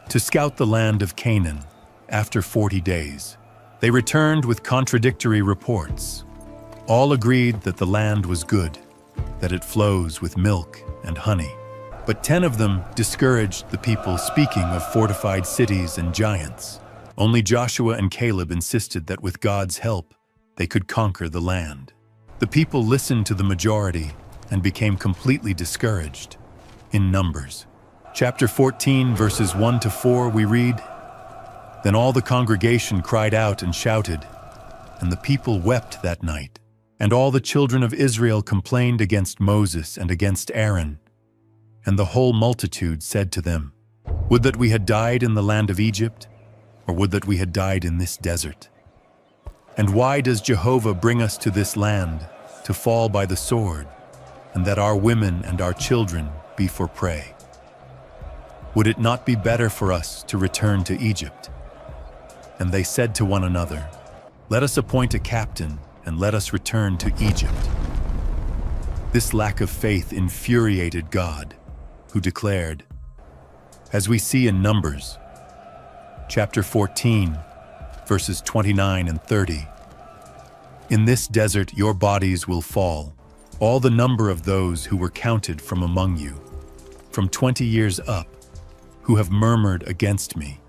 to scout the land of Canaan after 40 days. They returned with contradictory reports. All agreed that the land was good, that it flows with milk and honey. But 10 of them discouraged the people, speaking of fortified cities and giants. Only Joshua and Caleb insisted that with God's help, they could conquer the land. The people listened to the majority and became completely discouraged. In Numbers, chapter 14, verses 1 to 4, we read, "Then all the congregation cried out and shouted, and the people wept that night. And all the children of Israel complained against Moses and against Aaron. And the whole multitude said to them, 'Would that we had died in the land of Egypt, or would that we had died in this desert? And why does Jehovah bring us to this land, to fall by the sword, and that our women and our children be for prey? Would it not be better for us to return to Egypt?' And they said to one another, 'Let us appoint a captain, and let us return to Egypt.' This lack of faith infuriated God, who declared, as we see in Numbers, chapter 14, verses 29 and 30, "In this desert your bodies will fall, all the number of those who were counted from among you, from 20 years up, who have murmured against me.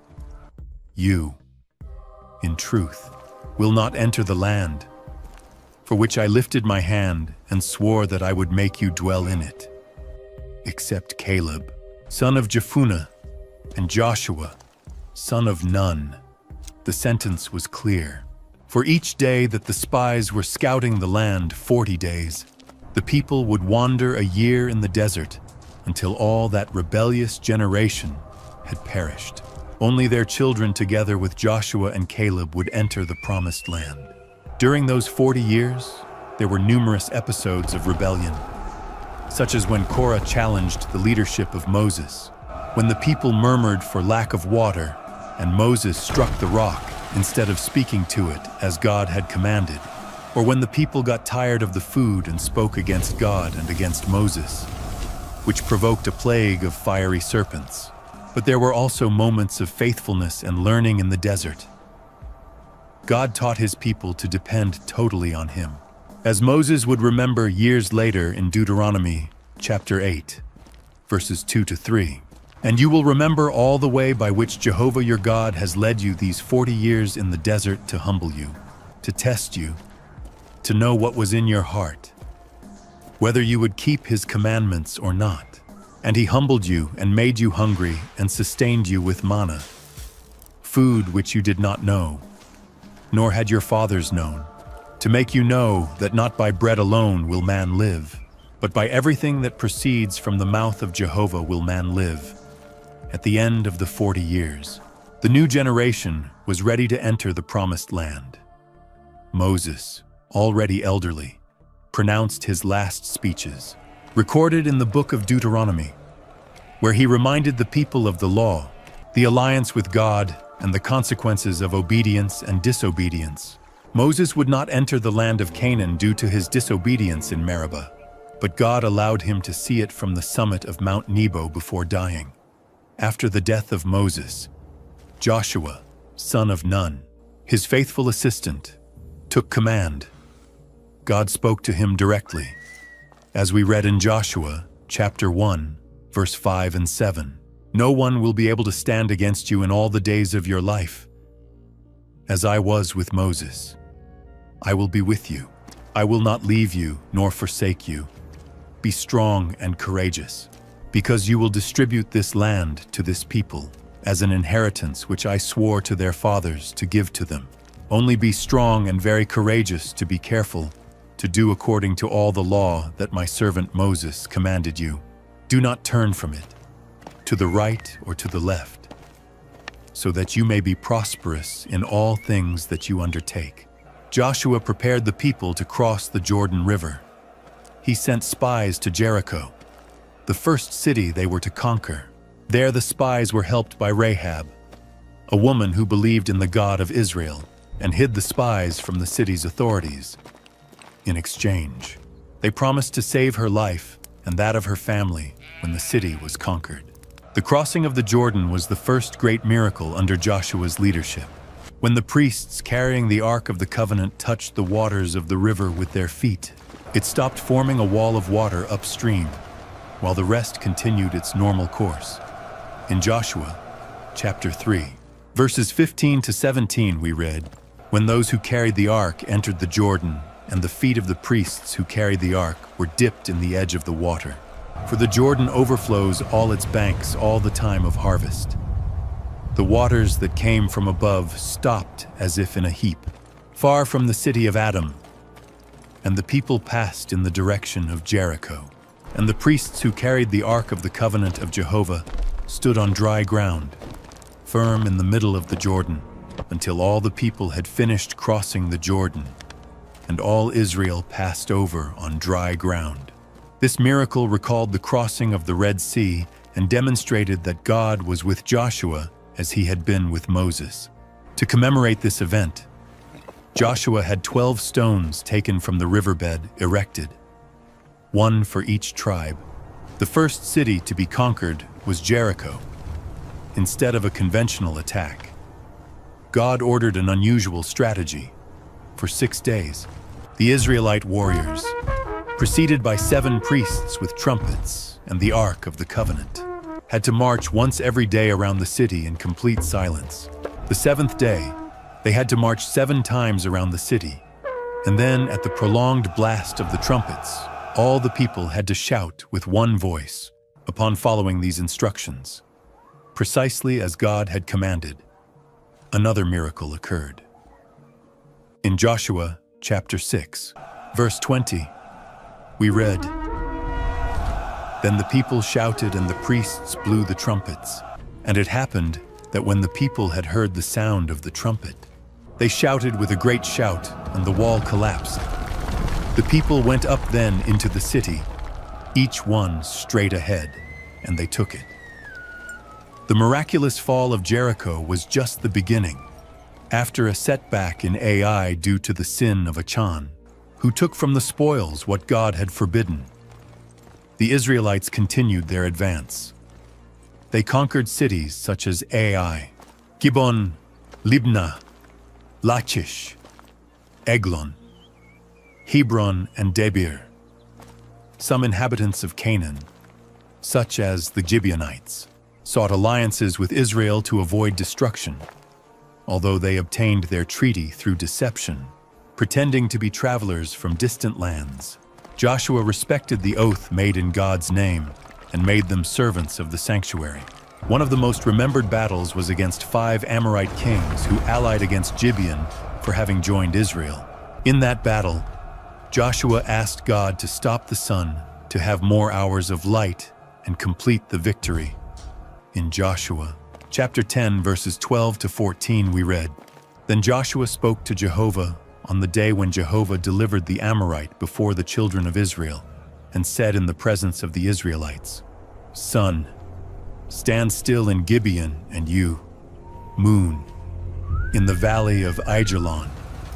You, in truth, will not enter the land, for which I lifted my hand and swore that I would make you dwell in it, except Caleb, son of Jephunneh, and Joshua, son of Nun." The sentence was clear. For each day that the spies were scouting the land 40 days, the people would wander a year in the desert until all that rebellious generation had perished. Only their children, together with Joshua and Caleb, would enter the promised land. During those 40 years, there were numerous episodes of rebellion, such as when Korah challenged the leadership of Moses, when the people murmured for lack of water, and Moses struck the rock instead of speaking to it as God had commanded, or when the people got tired of the food and spoke against God and against Moses, which provoked a plague of fiery serpents. But there were also moments of faithfulness and learning in the desert. God taught his people to depend totally on him, as Moses would remember years later in Deuteronomy chapter 8, verses 2 to 3. "And you will remember all the way by which Jehovah your God has led you these 40 years in the desert to humble you, to test you, to know what was in your heart, whether you would keep his commandments or not. And he humbled you and made you hungry and sustained you with manna, food which you did not know, nor had your fathers known, to make you know that not by bread alone will man live, but by everything that proceeds from the mouth of Jehovah will man live." At the end of the 40 years, the new generation was ready to enter the promised land. Moses, already elderly, pronounced his last speeches, recorded in the book of Deuteronomy, where he reminded the people of the law, the alliance with God, and the consequences of obedience and disobedience. Moses would not enter the land of Canaan due to his disobedience in Meribah. but God allowed him to see it from the summit of Mount Nebo before dying. After the death of Moses, Joshua, son of Nun, his faithful assistant, took command. God spoke to him directly, as we read in Joshua chapter 1, verse 5 and 7. No one will be able to stand against you in all the days of your life. As I was with Moses, I will be with you. I will not leave you nor forsake you. Be strong and courageous, because you will distribute this land to this people as an inheritance which I swore to their fathers to give to them. Only be strong and very courageous to be careful to do according to all the law that my servant Moses commanded you. Do not turn from it, to the right or to the left, so that you may be prosperous in all things that you undertake. Joshua prepared the people to cross the Jordan River. He sent spies to Jericho, the first city they were to conquer. There the spies were helped by Rahab, a woman who believed in the God of Israel, and hid the spies from the city's authorities. In exchange, they promised to save her life and that of her family when the city was conquered. The crossing of the Jordan was the first great miracle under Joshua's leadership. When the priests carrying the Ark of the Covenant touched the waters of the river with their feet, it stopped forming a wall of water upstream, while the rest continued its normal course. In Joshua chapter 3, verses 15 to 17 we read, "When those who carried the ark entered the Jordan, and the feet of the priests who carried the ark were dipped in the edge of the water. For the Jordan overflows all its banks all the time of harvest. The waters that came from above stopped as if in a heap, far from the city of Adam. And the people passed in the direction of Jericho. And the priests who carried the ark of the covenant of Jehovah stood on dry ground, firm in the middle of the Jordan, until all the people had finished crossing the Jordan, and all Israel passed over on dry ground." This miracle recalled the crossing of the Red Sea and demonstrated that God was with Joshua as he had been with Moses. To commemorate this event, Joshua had 12 stones taken from the riverbed erected, one for each tribe. The first city to be conquered was Jericho. Instead of a conventional attack, God ordered an unusual strategy. For 6 days, the Israelite warriors, preceded by 7 priests with trumpets and the Ark of the Covenant, had to march once every day around the city in complete silence. The 7th day, they had to march 7 times around the city, and then at the prolonged blast of the trumpets, all the people had to shout with one voice upon following these instructions. Precisely as God had commanded, another miracle occurred. In Joshua chapter 6, verse 20, we read, "Then the people shouted and the priests blew the trumpets. And it happened that when the people had heard the sound of the trumpet, they shouted with a great shout, and the wall collapsed. The people went up then into the city, each one straight ahead, and they took it." The miraculous fall of Jericho was just the beginning. After a setback in Ai due to the sin of Achan, who took from the spoils what God had forbidden, the Israelites continued their advance. They conquered cities such as Ai, Gibeon, Libnah, Lachish, Eglon, Hebron, and Debir. Some inhabitants of Canaan, such as the Gibeonites, sought alliances with Israel to avoid destruction, although they obtained their treaty through deception, pretending to be travelers from distant lands. Joshua respected the oath made in God's name and made them servants of the sanctuary. One of the most remembered battles was against 5 Amorite kings who allied against Gibeon for having joined Israel. In that battle, Joshua asked God to stop the sun to have more hours of light and complete the victory. In Joshua chapter 10, verses 12 to 14, we read, "Then Joshua spoke to Jehovah on the day when Jehovah delivered the Amorite before the children of Israel, and said in the presence of the Israelites, 'Sun, stand still in Gibeon, and you, moon, in the valley of Aijalon.'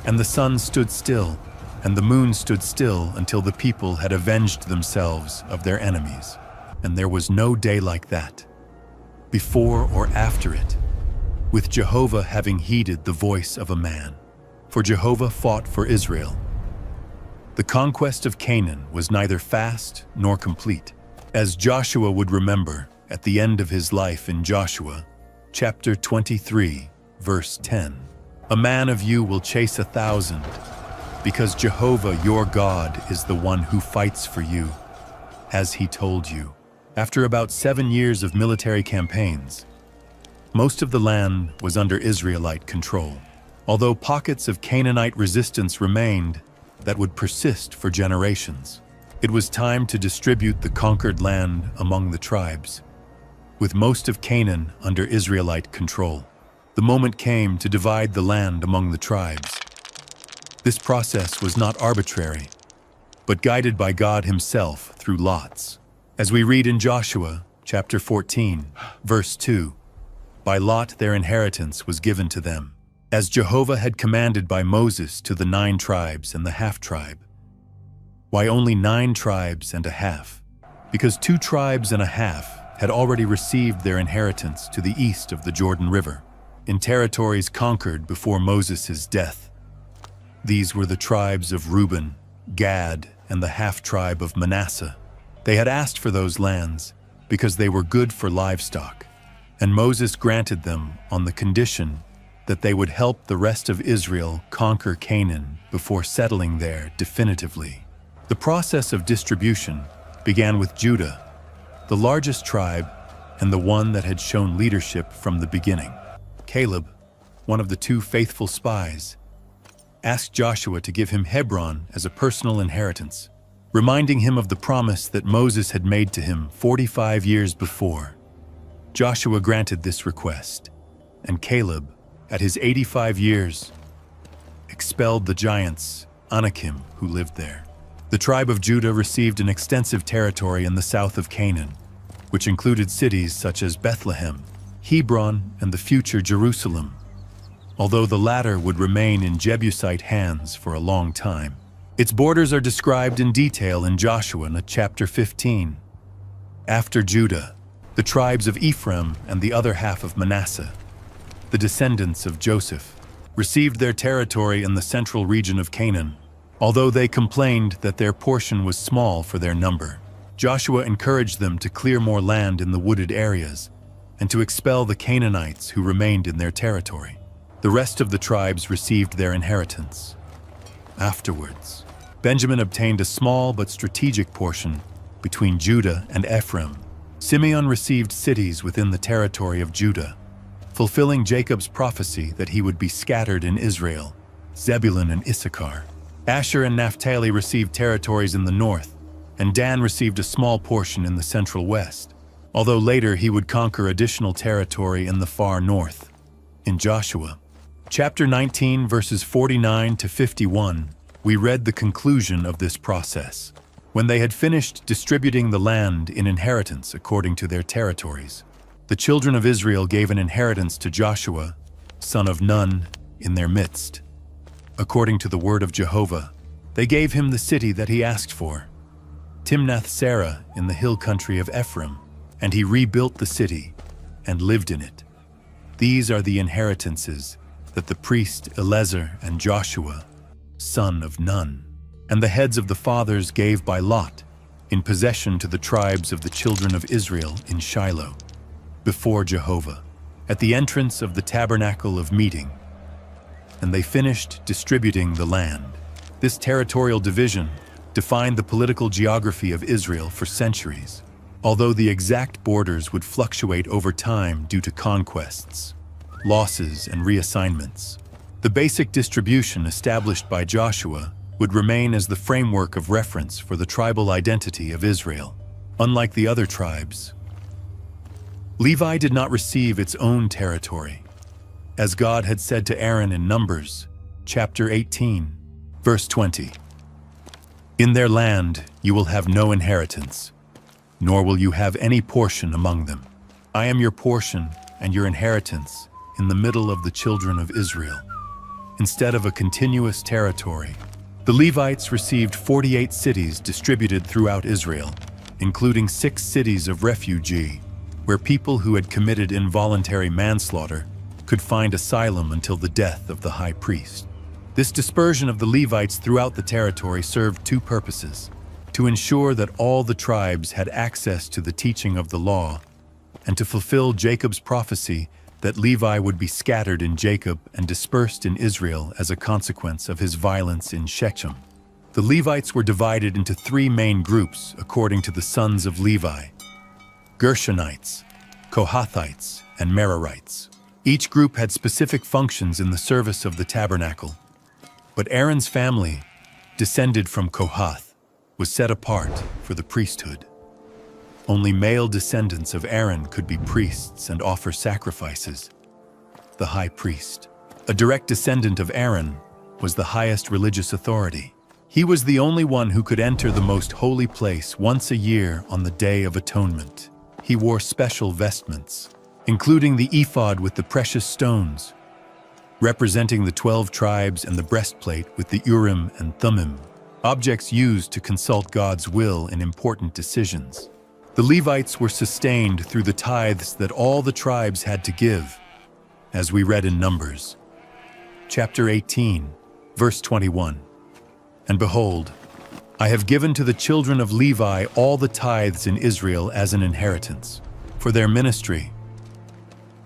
And the sun stood still, and the moon stood still until the people had avenged themselves of their enemies. And there was no day like that, before or after it, with Jehovah having heeded the voice of a man. For Jehovah fought for Israel. The conquest of Canaan was neither fast nor complete, as Joshua would remember at the end of his life in Joshua, chapter 23, verse 10. A man of you will chase 1,000, because Jehovah your God is the one who fights for you, as he told you. After about 7 years of military campaigns, most of the land was under Israelite control, although pockets of Canaanite resistance remained that would persist for generations. It was time to distribute the conquered land among the tribes, with most of Canaan under Israelite control. The moment came to divide the land among the tribes. This process was not arbitrary, but guided by God himself through lots. As we read in Joshua, chapter 14, verse 2, by lot their inheritance was given to them, as Jehovah had commanded by Moses to the 9 tribes and the half-tribe. Why only 9 tribes and a half? Because 2 tribes and a half had already received their inheritance to the east of the Jordan River, in territories conquered before Moses' death. These were the tribes of Reuben, Gad, and the half-tribe of Manasseh. They had asked for those lands because they were good for livestock, and Moses granted them on the condition that they would help the rest of Israel conquer Canaan before settling there definitively. The process of distribution began with Judah, the largest tribe and the one that had shown leadership from the beginning. Caleb, one of the 2 faithful spies, asked Joshua to give him Hebron as a personal inheritance, reminding him of the promise that Moses had made to him 45 years before. Joshua granted this request, and Caleb, at his 85 years, expelled the giants, Anakim, who lived there. The tribe of Judah received an extensive territory in the south of Canaan, which included cities such as Bethlehem, Hebron, and the future Jerusalem, although the latter would remain in Jebusite hands for a long time. Its borders are described in detail in Joshua chapter 15. After Judah, the tribes of Ephraim and the other half of Manasseh, the descendants of Joseph, received their territory in the central region of Canaan, although they complained that their portion was small for their number. Joshua encouraged them to clear more land in the wooded areas and to expel the Canaanites who remained in their territory. The rest of the tribes received their inheritance. Afterwards, Benjamin obtained a small but strategic portion between Judah and Ephraim. Simeon received cities within the territory of Judah, fulfilling Jacob's prophecy that he would be scattered in Israel, Zebulun and Issachar. Asher and Naphtali received territories in the north, and Dan received a small portion in the central west, although later he would conquer additional territory in the far north. In Joshua, chapter 19, verses 49 to 51, we read the conclusion of this process. When they had finished distributing the land in inheritance according to their territories, the children of Israel gave an inheritance to Joshua, son of Nun, in their midst. According to the word of Jehovah, they gave him the city that he asked for, Timnath-Serah in the hill country of Ephraim, and he rebuilt the city and lived in it. These are the inheritances that the priest Eleazar and Joshua, son of Nun, and the heads of the fathers gave by lot in possession to the tribes of the children of Israel in Shiloh, before Jehovah, at the entrance of the tabernacle of meeting. And they finished distributing the land. This territorial division defined the political geography of Israel for centuries, although the exact borders would fluctuate over time due to conquests, losses, and reassignments. The basic distribution established by Joshua would remain as the framework of reference for the tribal identity of Israel. Unlike the other tribes, Levi did not receive its own territory, as God had said to Aaron in Numbers, chapter 18, verse 20. In their land you will have no inheritance, nor will you have any portion among them. I am your portion and your inheritance in the middle of the children of Israel. Instead of a continuous territory, The Levites received 48 cities distributed throughout Israel, including 6 cities of refuge, where people who had committed involuntary manslaughter could find asylum until the death of the high priest. This dispersion of the Levites throughout the territory served 2 purposes: to ensure that all the tribes had access to the teaching of the law, and to fulfill Jacob's prophecy that Levi would be scattered in Jacob and dispersed in Israel as a consequence of his violence in Shechem. The Levites were divided into 3 main groups according to the sons of Levi: Gershonites, Kohathites, and Merarites. Each group had specific functions in the service of the tabernacle, but Aaron's family, descended from Kohath, was set apart for the priesthood. Only male descendants of Aaron could be priests and offer sacrifices. The high priest, a direct descendant of Aaron, was the highest religious authority. He was the only one who could enter the most holy place once a year on the Day of Atonement. He wore special vestments, including the ephod with the precious stones, representing the 12 tribes, and the breastplate with the Urim and Thummim, objects used to consult God's will in important decisions. The Levites were sustained through the tithes that all the tribes had to give, as we read in Numbers, chapter 18, verse 21. And behold, I have given to the children of Levi all the tithes in Israel as an inheritance, for their ministry,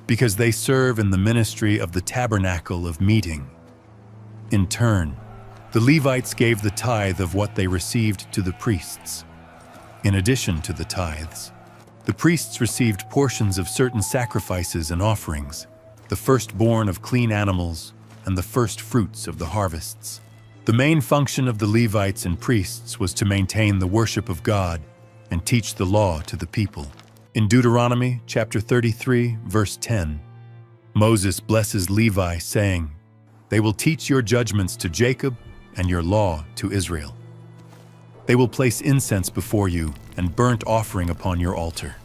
because they serve in the ministry of the tabernacle of meeting. In turn, the Levites gave the tithe of what they received to the priests. In addition to the tithes, the priests received portions of certain sacrifices and offerings, the firstborn of clean animals and the first fruits of the harvests. The main function of the Levites and priests was to maintain the worship of God and teach the law to the people. In Deuteronomy chapter 33, verse 10, Moses blesses Levi, saying, "They will teach your judgments to Jacob and your law to Israel. They will place incense before you and burnt offering upon your altar."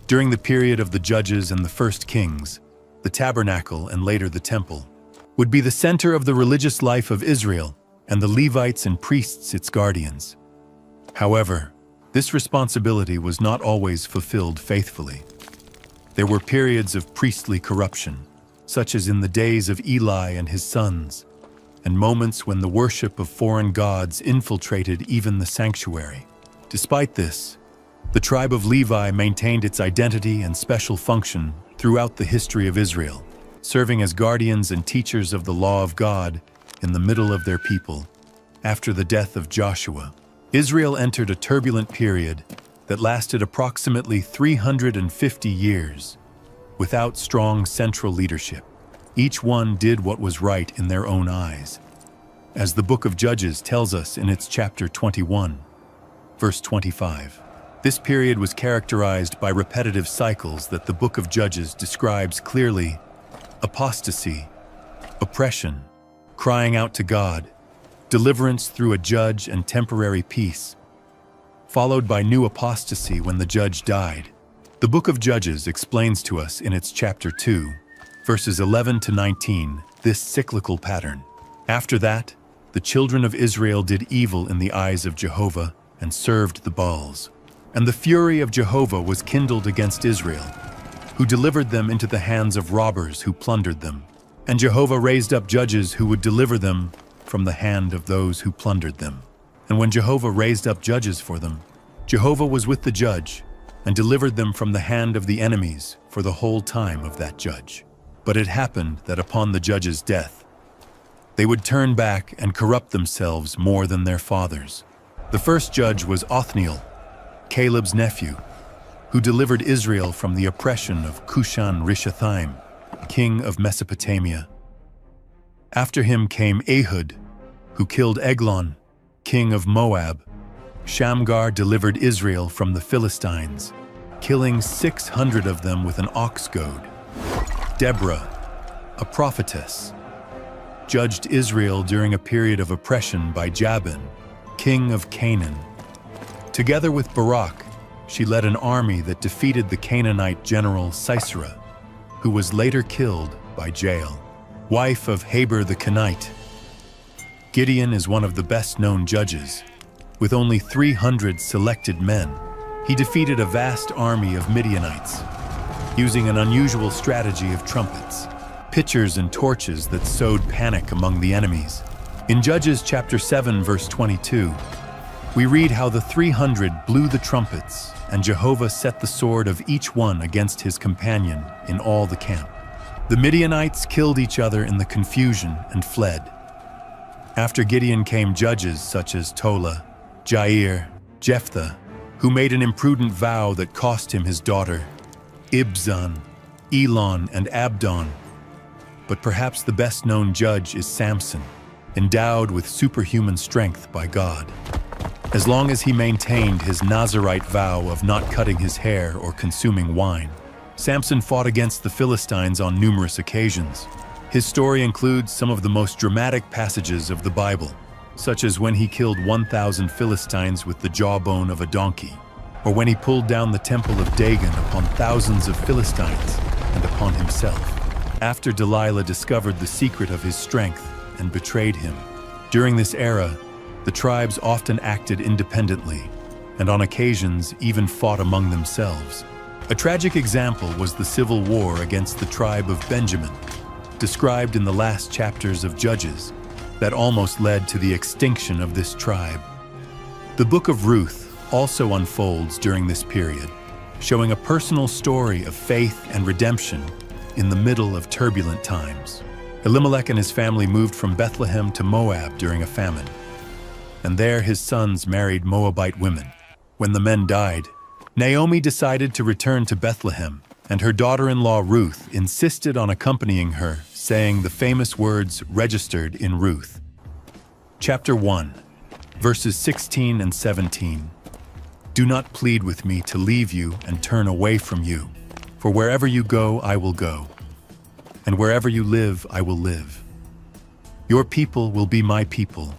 During the period of the judges and the first kings, the tabernacle and later the temple would be the center of the religious life of Israel, and the Levites and priests its guardians. However, this responsibility was not always fulfilled faithfully. There were periods of priestly corruption, such as in the days of Eli and his sons, and moments when the worship of foreign gods infiltrated even the sanctuary. Despite this, the tribe of Levi maintained its identity and special function throughout the history of Israel, serving as guardians and teachers of the law of God in the middle of their people. After the death of Joshua, Israel entered a turbulent period that lasted approximately 350 years, without strong central leadership. Each one did what was right in their own eyes. As the book of Judges tells us in its chapter 21, verse 25. This period was characterized by repetitive cycles that the book of Judges describes clearly: apostasy, oppression, crying out to God, deliverance through a judge and temporary peace, followed by new apostasy when the judge died. The book of Judges explains to us in its chapter 2, verses 11 to 19, this cyclical pattern. After that, the children of Israel did evil in the eyes of Jehovah and served the Baals. And the fury of Jehovah was kindled against Israel, who delivered them into the hands of robbers who plundered them. And Jehovah raised up judges who would deliver them from the hand of those who plundered them. And when Jehovah raised up judges for them, Jehovah was with the judge and delivered them from the hand of the enemies for the whole time of that judge. But it happened that upon the judge's death, they would turn back and corrupt themselves more than their fathers. The first judge was Othniel, Caleb's nephew, who delivered Israel from the oppression of Cushan-Rishathaim, king of Mesopotamia. After him came Ehud, who killed Eglon, king of Moab. Shamgar delivered Israel from the Philistines, killing 600 of them with an ox goad. Deborah, a prophetess, judged Israel during a period of oppression by Jabin, king of Canaan. Together with Barak, she led an army that defeated the Canaanite general Sisera, who was later killed by Jael, wife of Heber the Kenite. Gideon is one of the best-known judges. With only 300 selected men, he defeated a vast army of Midianites, using an unusual strategy of trumpets, pitchers and torches that sowed panic among the enemies. In Judges chapter 7, verse 22, we read how the 300 blew the trumpets, and Jehovah set the sword of each one against his companion in all the camp. The Midianites killed each other in the confusion and fled. After Gideon came judges such as Tola, Jair, Jephthah, who made an imprudent vow that cost him his daughter, Ibzan, Elon, and Abdon. But perhaps the best-known judge is Samson, endowed with superhuman strength by God. As long as he maintained his Nazirite vow of not cutting his hair or consuming wine, Samson fought against the Philistines on numerous occasions. His story includes some of the most dramatic passages of the Bible, such as when he killed 1,000 Philistines with the jawbone of a donkey, or when he pulled down the temple of Dagon upon thousands of Philistines and upon himself, after Delilah discovered the secret of his strength and betrayed him. During this era, the tribes often acted independently, and on occasions even fought among themselves. A tragic example was the civil war against the tribe of Benjamin, described in the last chapters of Judges, that almost led to the extinction of this tribe. The book of Ruth also unfolds during this period, showing a personal story of faith and redemption in the middle of turbulent times. Elimelech and his family moved from Bethlehem to Moab during a famine, and there his sons married Moabite women. When the men died, Naomi decided to return to Bethlehem, and her daughter-in-law Ruth insisted on accompanying her, saying the famous words registered in Ruth. Chapter 1, verses 16 and 17. Do not plead with me to leave you and turn away from you, for wherever you go, I will go, and wherever you live, I will live. Your people will be my people,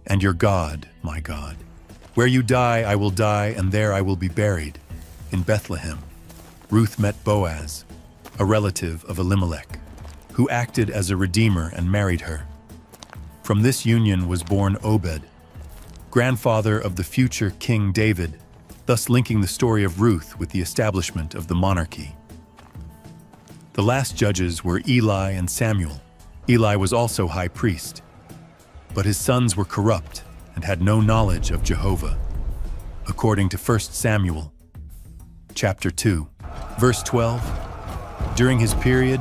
and your God, my God. Where you die, I will die, and there I will be buried, in Bethlehem. Ruth met Boaz, a relative of Elimelech, who acted as a redeemer and married her. From this union was born Obed, grandfather of the future King David, thus linking the story of Ruth with the establishment of the monarchy. The last judges were Eli and Samuel. Eli was also high priest, but his sons were corrupt and had no knowledge of Jehovah. According to 1 Samuel, chapter 2, verse 12, during his period,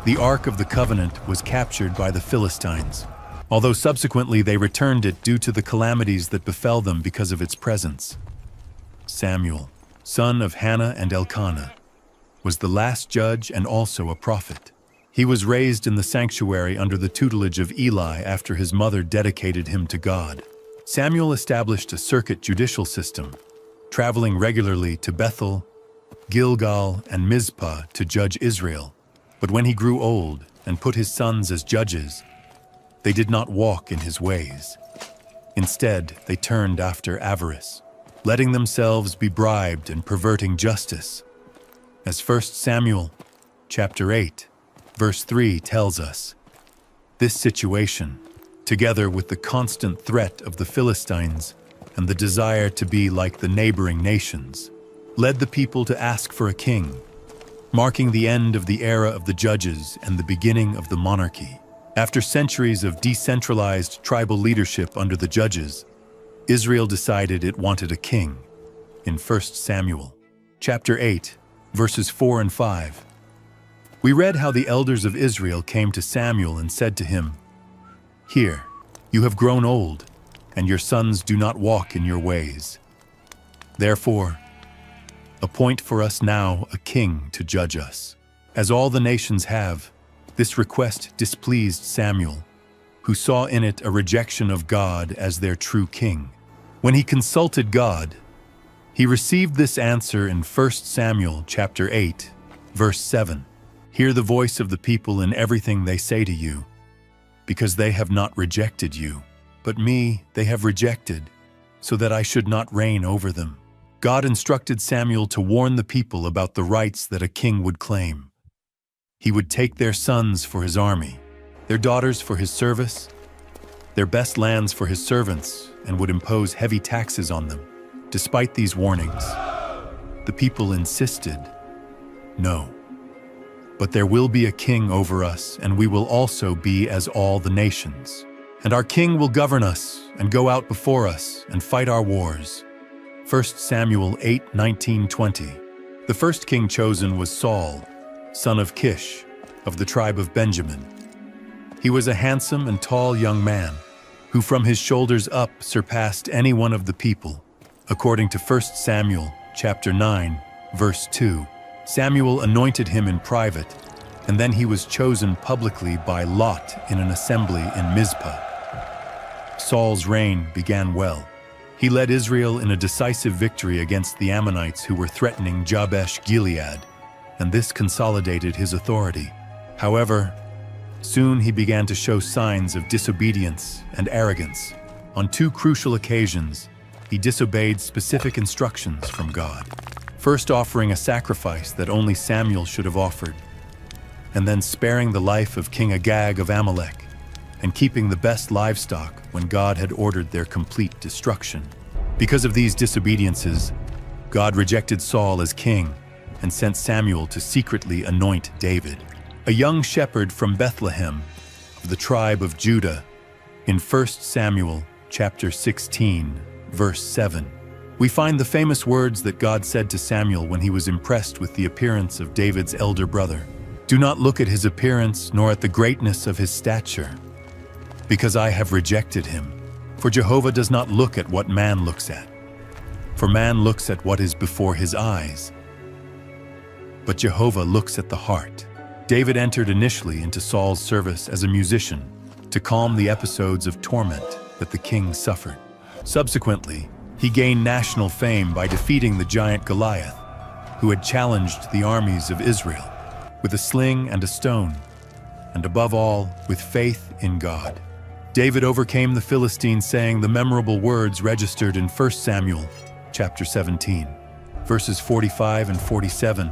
the Ark of the Covenant was captured by the Philistines, although subsequently they returned it due to the calamities that befell them because of its presence. Samuel, son of Hannah and Elkanah, was the last judge and also a prophet. He was raised in the sanctuary under the tutelage of Eli after his mother dedicated him to God. Samuel established a circuit judicial system, traveling regularly to Bethel, Gilgal, and Mizpah to judge Israel. But when he grew old and put his sons as judges, they did not walk in his ways. Instead, they turned after avarice, letting themselves be bribed and perverting justice. As 1 Samuel, chapter 8, verse 3 tells us, this situation, together with the constant threat of the Philistines and the desire to be like the neighboring nations, led the people to ask for a king, marking the end of the era of the judges and the beginning of the monarchy. After centuries of decentralized tribal leadership under the judges, Israel decided it wanted a king. In 1 Samuel, chapter 8, verses 4 and 5, we read how the elders of Israel came to Samuel and said to him, "Here, you have grown old, and your sons do not walk in your ways. Therefore, appoint for us now a king to judge us." As all the nations have, this request displeased Samuel, who saw in it a rejection of God as their true king. When he consulted God, he received this answer in 1 Samuel chapter 8, verse 7. Hear the voice of the people in everything they say to you, because they have not rejected you, but me they have rejected, so that I should not reign over them. God instructed Samuel to warn the people about the rights that a king would claim. He would take their sons for his army, their daughters for his service, their best lands for his servants and would impose heavy taxes on them. Despite these warnings, the people insisted, "No. But there will be a king over us, and we will also be as all the nations. And our king will govern us and go out before us and fight our wars." 1 Samuel 8:19-20. The first king chosen was Saul, son of Kish, of the tribe of Benjamin. He was a handsome and tall young man, who from his shoulders up surpassed any one of the people. According to 1 Samuel chapter 9, verse 2, Samuel anointed him in private, and then he was chosen publicly by lot in an assembly in Mizpah. Saul's reign began well. He led Israel in a decisive victory against the Ammonites who were threatening Jabesh-Gilead, and this consolidated his authority. However, soon he began to show signs of disobedience and arrogance. On two crucial occasions, he disobeyed specific instructions from God, first offering a sacrifice that only Samuel should have offered, and then sparing the life of King Agag of Amalek, and keeping the best livestock when God had ordered their complete destruction. Because of these disobediences, God rejected Saul as king and sent Samuel to secretly anoint David, a young shepherd from Bethlehem of the tribe of Judah. In 1 Samuel chapter 16, verse 7, we find the famous words that God said to Samuel when he was impressed with the appearance of David's elder brother. "Do not look at his appearance nor at the greatness of his stature, because I have rejected him. For Jehovah does not look at what man looks at. For man looks at what is before his eyes, but Jehovah looks at the heart." David entered initially into Saul's service as a musician to calm the episodes of torment that the king suffered. Subsequently, he gained national fame by defeating the giant Goliath, who had challenged the armies of Israel with a sling and a stone, and above all, with faith in God. David overcame the Philistines, saying the memorable words registered in 1 Samuel chapter 17, verses 45 and 47.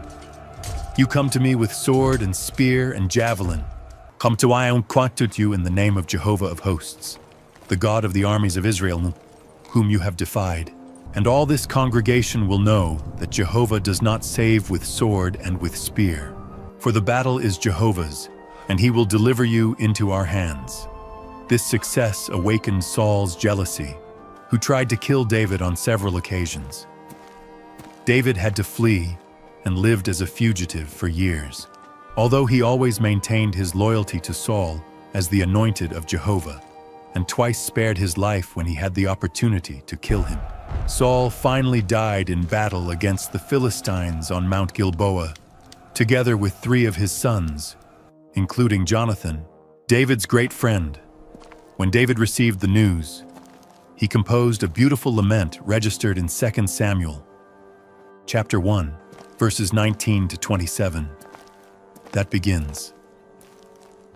"You come to me with sword and spear and javelin. Come to I encounter you in the name of Jehovah of hosts, the God of the armies of Israel, whom you have defied. And all this congregation will know that Jehovah does not save with sword and with spear. For the battle is Jehovah's, and he will deliver you into our hands." This success awakened Saul's jealousy, who tried to kill David on several occasions. David had to flee and lived as a fugitive for years, although he always maintained his loyalty to Saul as the anointed of Jehovah, and twice spared his life when he had the opportunity to kill him. Saul finally died in battle against the Philistines on Mount Gilboa, together with 3 of his sons, including Jonathan, David's great friend. When David received the news, he composed a beautiful lament registered in 2 Samuel, chapter 1, verses 19-27. That begins,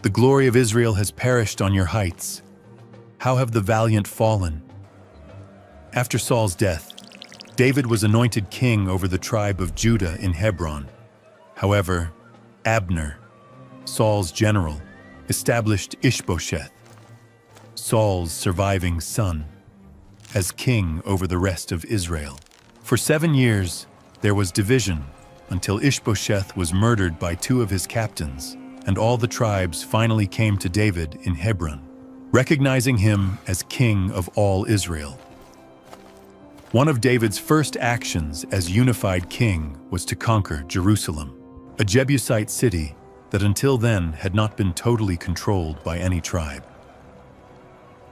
"The glory of Israel has perished on your heights. How have the valiant fallen?" After Saul's death, David was anointed king over the tribe of Judah in Hebron. However, Abner, Saul's general, established Ishbosheth, Saul's surviving son, as king over the rest of Israel. For 7 years, there was division until Ishbosheth was murdered by 2 of his captains, and all the tribes finally came to David in Hebron, recognizing him as king of all Israel. One of David's first actions as unified king was to conquer Jerusalem, a Jebusite city that until then had not been totally controlled by any tribe.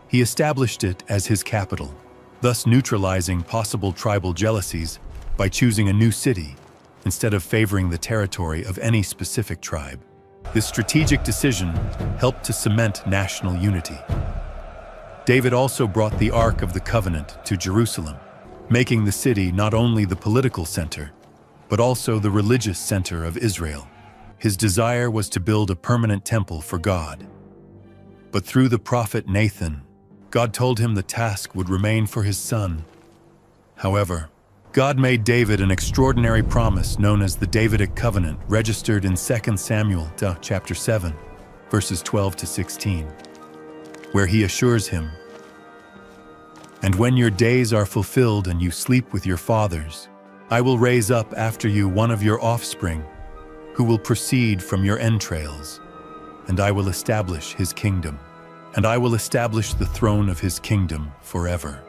He established it as his capital, thus neutralizing possible tribal jealousies by choosing a new city instead of favoring the territory of any specific tribe. This strategic decision helped to cement national unity. David also brought the Ark of the Covenant to Jerusalem, making the city not only the political center, but also the religious center of Israel. His desire was to build a permanent temple for God. But through the prophet Nathan, God told him the task would remain for his son. However, God made David an extraordinary promise known as the Davidic covenant, registered in 2 Samuel chapter 7, verses 12-16. where he assures him, "And when your days are fulfilled and you sleep with your fathers, I will raise up after you one of your offspring, who will proceed from your entrails, and I will establish his kingdom, and I will establish the throne of his kingdom forever."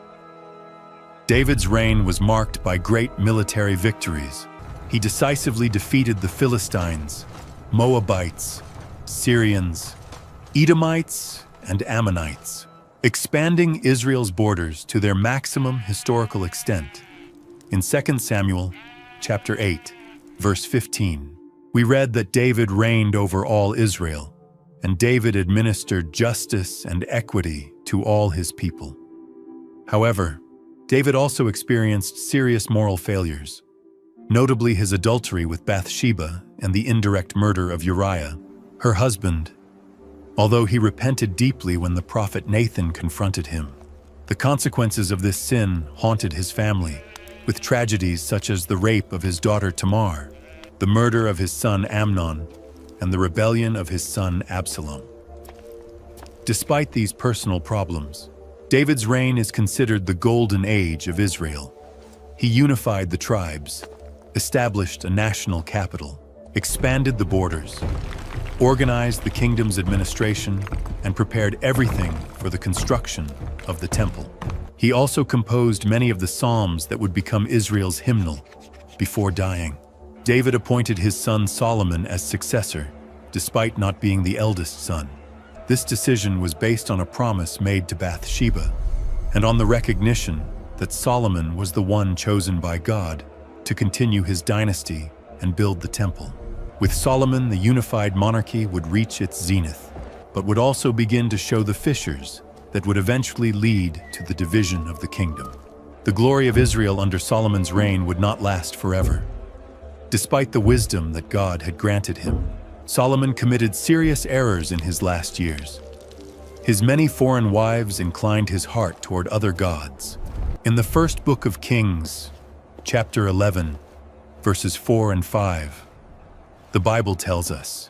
David's reign was marked by great military victories. He decisively defeated the Philistines, Moabites, Syrians, Edomites, and Ammonites, expanding Israel's borders to their maximum historical extent. In 2 Samuel chapter 8, verse 15, we read that David reigned over all Israel, and David administered justice and equity to all his people. However, David also experienced serious moral failures, notably his adultery with Bathsheba and the indirect murder of Uriah, her husband, although he repented deeply when the prophet Nathan confronted him. The consequences of this sin haunted his family, with tragedies such as the rape of his daughter Tamar, the murder of his son Amnon, and the rebellion of his son Absalom. Despite these personal problems, David's reign is considered the golden age of Israel. He unified the tribes, established a national capital, expanded the borders, organized the kingdom's administration, and prepared everything for the construction of the temple. He also composed many of the psalms that would become Israel's hymnal before dying. David appointed his son Solomon as successor, despite not being the eldest son. This decision was based on a promise made to Bathsheba, and on the recognition that Solomon was the one chosen by God to continue his dynasty and build the temple. With Solomon, the unified monarchy would reach its zenith, but would also begin to show the fissures that would eventually lead to the division of the kingdom. The glory of Israel under Solomon's reign would not last forever. Despite the wisdom that God had granted him, Solomon committed serious errors in his last years. His many foreign wives inclined his heart toward other gods. In the first book of Kings, chapter 11, verses 4 and 5, the Bible tells us,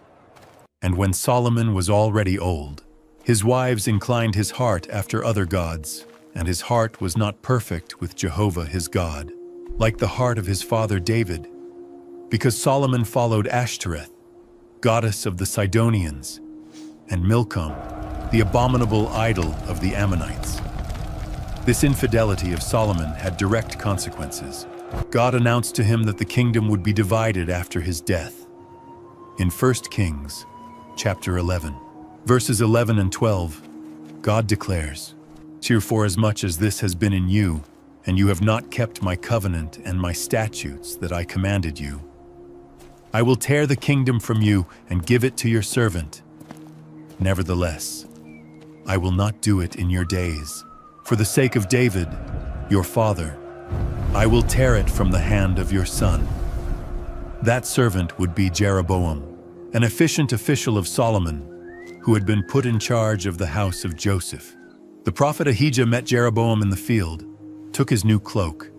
"And when Solomon was already old, his wives inclined his heart after other gods, and his heart was not perfect with Jehovah his God, like the heart of his father David, because Solomon followed Ashtoreth, goddess of the Sidonians, and Milcom, the abominable idol of the Ammonites." This infidelity of Solomon had direct consequences. God announced to him that the kingdom would be divided after his death. In 1 Kings, chapter 11, verses 11 and 12, God declares, "For as much as this has been in you, and you have not kept my covenant and my statutes that I commanded you, I will tear the kingdom from you and give it to your servant. Nevertheless, I will not do it in your days. For the sake of David, your father, I will tear it from the hand of your son." That servant would be Jeroboam, an efficient official of Solomon, who had been put in charge of the house of Joseph. The prophet Ahijah met Jeroboam in the field, took his new cloak,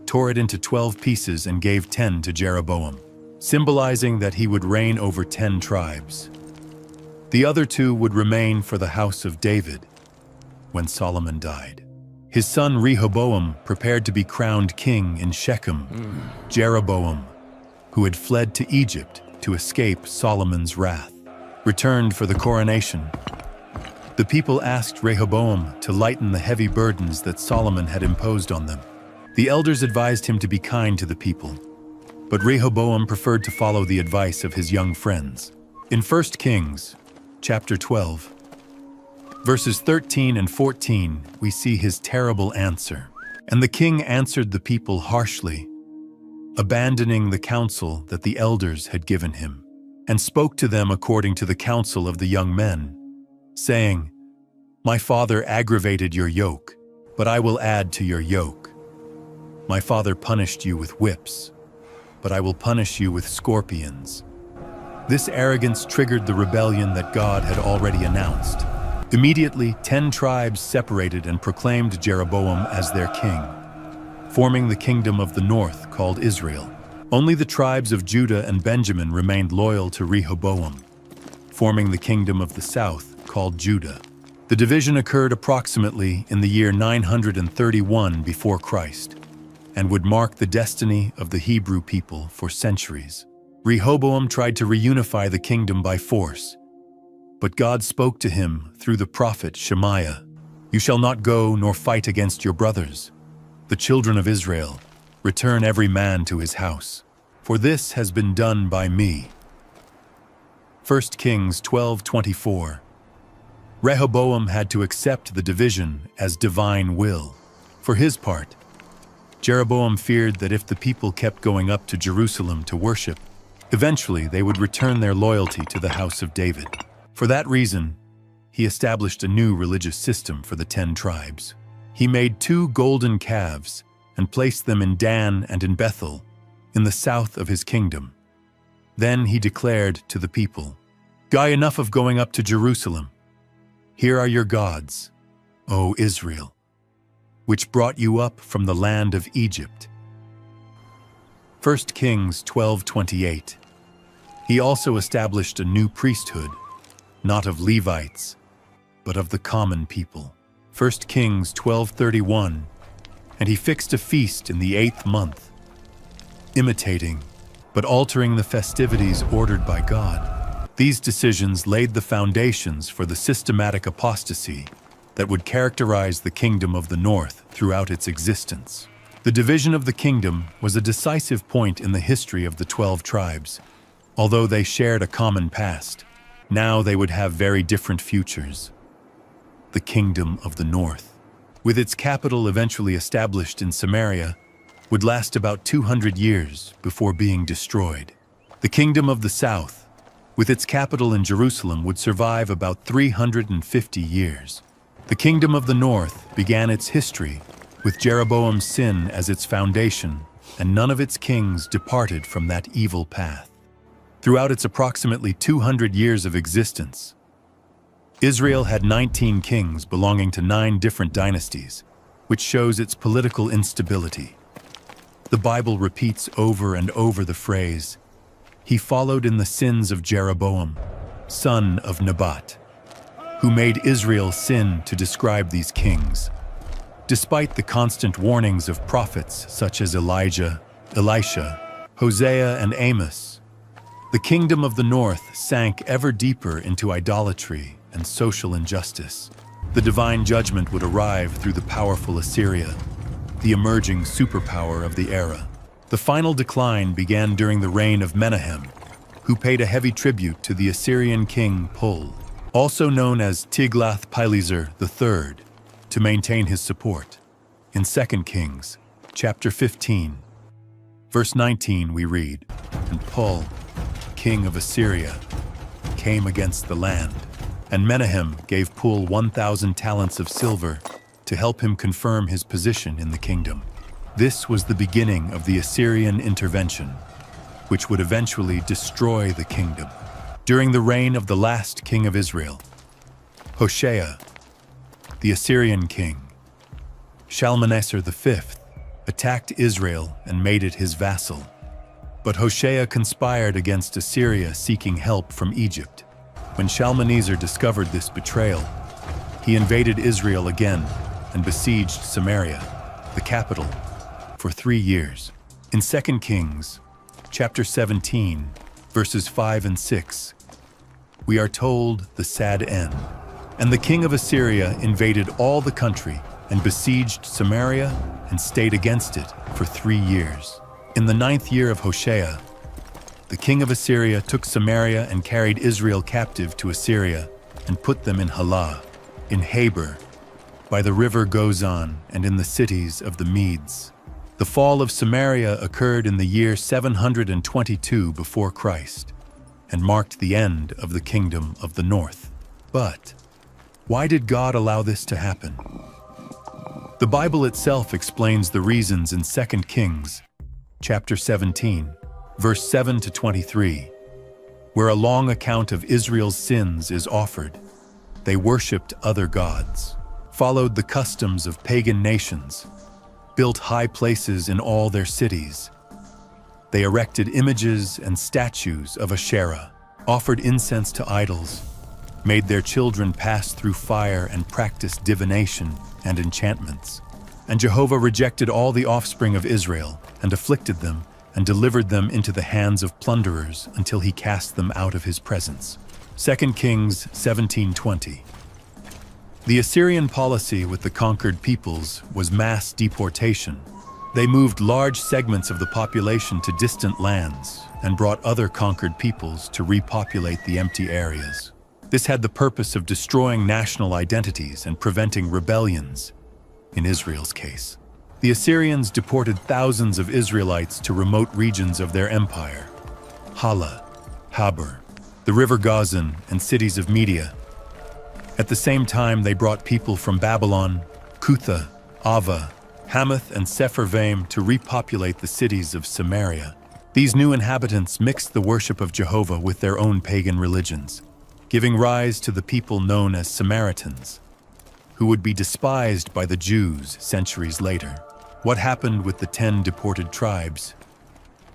tore it into 12 pieces and gave 10 to Jeroboam, symbolizing that he would reign over 10 tribes. The other 2 would remain for the house of David when Solomon died. His son Rehoboam prepared to be crowned king in Shechem. Jeroboam, who had fled to Egypt to escape Solomon's wrath, returned for the coronation. The people asked Rehoboam to lighten the heavy burdens that Solomon had imposed on them. The elders advised him to be kind to the people, but Rehoboam preferred to follow the advice of his young friends. In 1 Kings, chapter 12, verses 13 and 14, we see his terrible answer. "And the king answered the people harshly, abandoning the counsel that the elders had given him, and spoke to them according to the counsel of the young men, saying, 'My father aggravated your yoke, but I will add to your yoke. My father punished you with whips, but I will punish you with scorpions.' This arrogance triggered the rebellion that God had already announced. Immediately, 10 tribes separated and proclaimed Jeroboam as their king, forming the kingdom of the north called Israel. Only the tribes of Judah and Benjamin remained loyal to Rehoboam, forming the kingdom of the south called Judah. The division occurred approximately in the year 931 before Christ and would mark the destiny of the Hebrew people for centuries. Rehoboam tried to reunify the kingdom by force, but God spoke to him through the prophet Shemaiah. "You shall not go nor fight against your brothers, the children of Israel. Return every man to his house, for this has been done by me." 1 Kings 12:24. Rehoboam had to accept the division as divine will. For his part, Jeroboam feared that if the people kept going up to Jerusalem to worship, eventually they would return their loyalty to the house of David. For that reason, he established a new religious system for the 10 tribes. He made 2 golden calves and placed them in Dan and in Bethel, in the south of his kingdom. Then he declared to the people, enough of going up to Jerusalem. Here are your gods, O Israel, which brought you up from the land of Egypt." 1 Kings 12:28. He also established a new priesthood, not of Levites, but of the common people. 1 Kings 12:31. And he fixed a feast in the 8th month, imitating, but altering the festivities ordered by God. These decisions laid the foundations for the systematic apostasy that would characterize the kingdom of the north throughout its existence. The division of the kingdom was a decisive point in the history of the 12 tribes. Although they shared a common past, now they would have very different futures. The kingdom of the north, with its capital eventually established in Samaria, would last about 200 years before being destroyed. The kingdom of the south, with its capital in Jerusalem, would survive about 350 years. The kingdom of the north began its history with Jeroboam's sin as its foundation, and none of its kings departed from that evil path. Throughout its approximately 200 years of existence, Israel had 19 kings belonging to 9 different dynasties, which shows its political instability. The Bible repeats over and over the phrase, "He followed in the sins of Jeroboam, son of Nebat," who made Israel sin, to describe these kings. Despite the constant warnings of prophets such as Elijah, Elisha, Hosea, and Amos, the kingdom of the north sank ever deeper into idolatry and social injustice. The divine judgment would arrive through the powerful Assyria, the emerging superpower of the era. The final decline began during the reign of Menahem, who paid a heavy tribute to the Assyrian king Pul, also known as Tiglath-Pileser III, to maintain his support. In 2 Kings, chapter 15, verse 19, we read, "And Pul, king of Assyria, came against the land, and Menahem gave Pul 1,000 talents of silver to help him confirm his position in the kingdom." This was the beginning of the Assyrian intervention, which would eventually destroy the kingdom. During the reign of the last king of Israel, Hoshea, the Assyrian king, Shalmaneser V, attacked Israel and made it his vassal. But Hoshea conspired against Assyria, seeking help from Egypt. When Shalmaneser discovered this betrayal, he invaded Israel again and besieged Samaria, the capital, for 3 years. In 2 Kings, chapter 17, verses 5 and 6, we are told the sad end. "And the king of Assyria invaded all the country and besieged Samaria and stayed against it for 3 years. In the 9th year of Hoshea, the king of Assyria took Samaria and carried Israel captive to Assyria and put them in Halah, in Habor, by the river Gozan, and in the cities of the Medes." The fall of Samaria occurred in the year 722 before Christ and marked the end of the kingdom of the north. But why did God allow this to happen? The Bible itself explains the reasons in 2 Kings, chapter 17, verse 7 to 23, where a long account of Israel's sins is offered. They worshipped other gods, followed the customs of pagan nations, built high places in all their cities. They erected images and statues of Asherah, offered incense to idols, made their children pass through fire, and practiced divination and enchantments. And Jehovah rejected all the offspring of Israel, and afflicted them, and delivered them into the hands of plunderers until he cast them out of his presence. 2 Kings 17:20. The Assyrian policy with the conquered peoples was mass deportation. They moved large segments of the population to distant lands and brought other conquered peoples to repopulate the empty areas. This had the purpose of destroying national identities and preventing rebellions, in Israel's case. The Assyrians deported thousands of Israelites to remote regions of their empire: Hala, Habur, the river Gazan, and cities of Media. At the same time, they brought people from Babylon, Cutha, Ava, Hamath, and Sepharvaim to repopulate the cities of Samaria. These new inhabitants mixed the worship of Jehovah with their own pagan religions, giving rise to the people known as Samaritans, who would be despised by the Jews centuries later. What happened with the 10 deported tribes?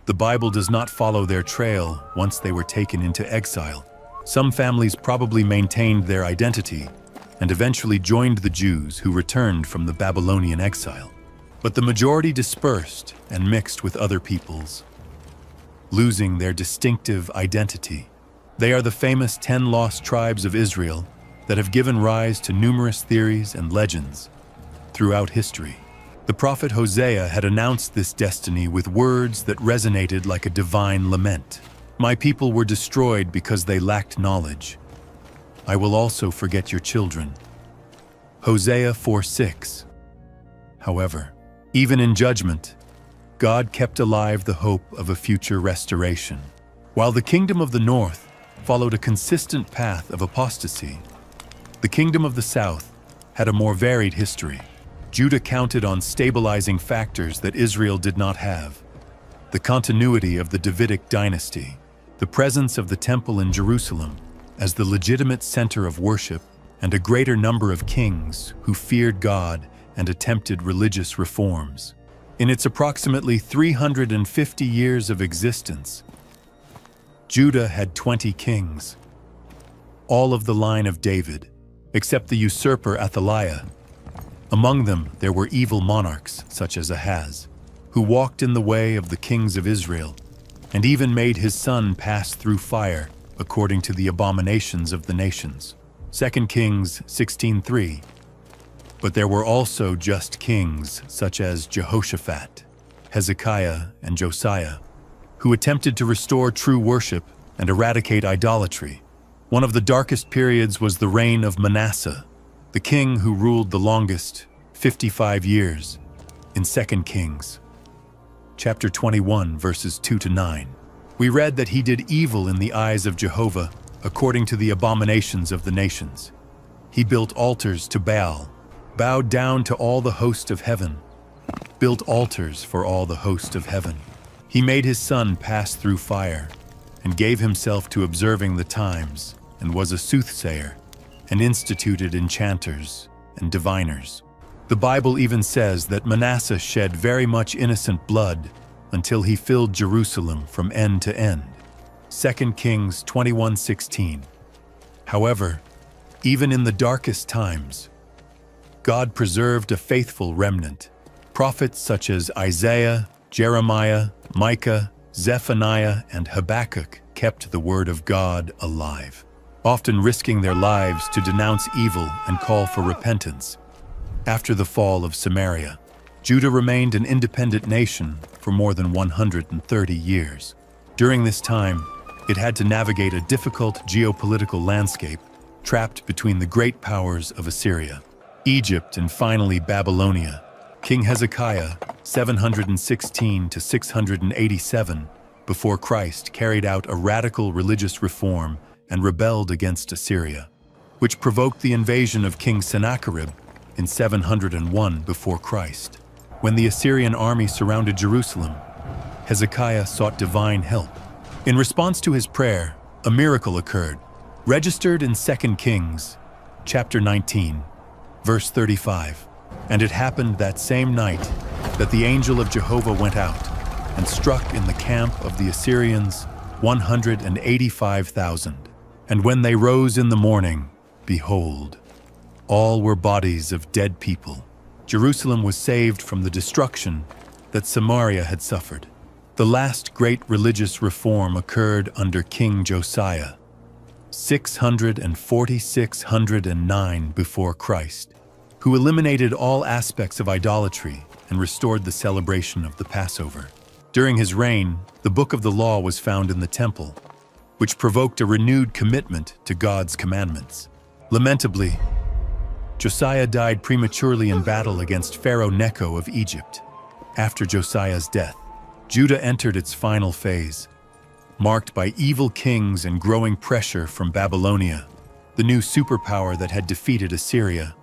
The Bible does not follow their trail once they were taken into exile. Some families probably maintained their identity and eventually joined the Jews who returned from the Babylonian exile. But the majority dispersed and mixed with other peoples, losing their distinctive identity. They are the famous 10 lost tribes of Israel that have given rise to numerous theories and legends throughout history. The prophet Hosea had announced this destiny with words that resonated like a divine lament. "My people were destroyed because they lacked knowledge. I will also forget your children." Hosea 4:6. However, even in judgment, God kept alive the hope of a future restoration. While the kingdom of the north followed a consistent path of apostasy, the kingdom of the south had a more varied history. Judah counted on stabilizing factors that Israel did not have: the continuity of the Davidic dynasty, the presence of the temple in Jerusalem as the legitimate center of worship, and a greater number of kings who feared God and attempted religious reforms. In its approximately 350 years of existence, Judah had 20 kings, all of the line of David, except the usurper Athaliah. Among them, there were evil monarchs, such as Ahaz, who walked in the way of the kings of Israel, and even made his son pass through fire, according to the abominations of the nations. 2 Kings 16:3. But there were also just kings, such as Jehoshaphat, Hezekiah, and Josiah, who attempted to restore true worship and eradicate idolatry. One of the darkest periods was the reign of Manasseh, the king who ruled the longest, 55 years, in 2 Kings, chapter 21, verses 2-9. We read that he did evil in the eyes of Jehovah, according to the abominations of the nations. He built altars to Baal, bowed down to all the host of heaven, built altars for all the host of heaven. He made his son pass through fire, and gave himself to observing the times, and was a soothsayer, and instituted enchanters and diviners. The Bible even says that Manasseh shed very much innocent blood until he filled Jerusalem from end to end. 2 Kings 21:16. However, even in the darkest times, God preserved a faithful remnant. Prophets such as Isaiah, Jeremiah, Micah, Zephaniah, and Habakkuk kept the word of God alive, often risking their lives to denounce evil and call for repentance. After the fall of Samaria, Judah remained an independent nation for more than 130 years. During this time, it had to navigate a difficult geopolitical landscape, trapped between the great powers of Assyria, Egypt, and finally Babylonia. King Hezekiah, 716 to 687 before Christ, carried out a radical religious reform and rebelled against Assyria, which provoked the invasion of King Sennacherib in 701 before Christ. When the Assyrian army surrounded Jerusalem, Hezekiah sought divine help. In response to his prayer, a miracle occurred, registered in 2 Kings, chapter 19, verse 35. And it happened that same night that the angel of Jehovah went out and struck in the camp of the Assyrians 185,000. And when they rose in the morning, behold, all were bodies of dead people. Jerusalem was saved from the destruction that Samaria had suffered. The last great religious reform occurred under King Josiah, 609 before Christ, who eliminated all aspects of idolatry and restored the celebration of the Passover. During his reign, the Book of the Law was found in the temple, which provoked a renewed commitment to God's commandments. Lamentably, Josiah died prematurely in battle against Pharaoh Necho of Egypt. After Josiah's death, Judah entered its final phase, marked by evil kings and growing pressure from Babylonia, the new superpower that had defeated Assyria.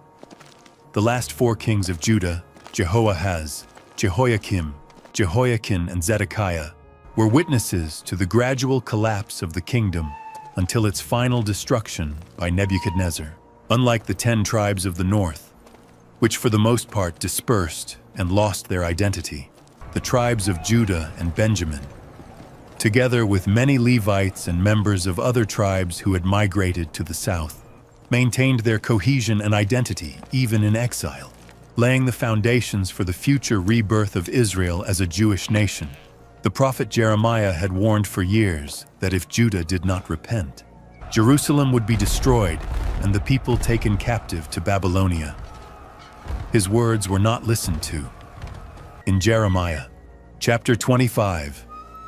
The last four kings of Judah, Jehoahaz, Jehoiakim, Jehoiakim, and Zedekiah, were witnesses to the gradual collapse of the kingdom until its final destruction by Nebuchadnezzar. Unlike the 10 tribes of the north, which for the most part dispersed and lost their identity, the tribes of Judah and Benjamin, together with many Levites and members of other tribes who had migrated to the south, maintained their cohesion and identity even in exile, laying the foundations for the future rebirth of Israel as a Jewish nation. The prophet Jeremiah had warned for years that if Judah did not repent, Jerusalem would be destroyed and the people taken captive to Babylonia. His words were not listened to. In Jeremiah, chapter 25,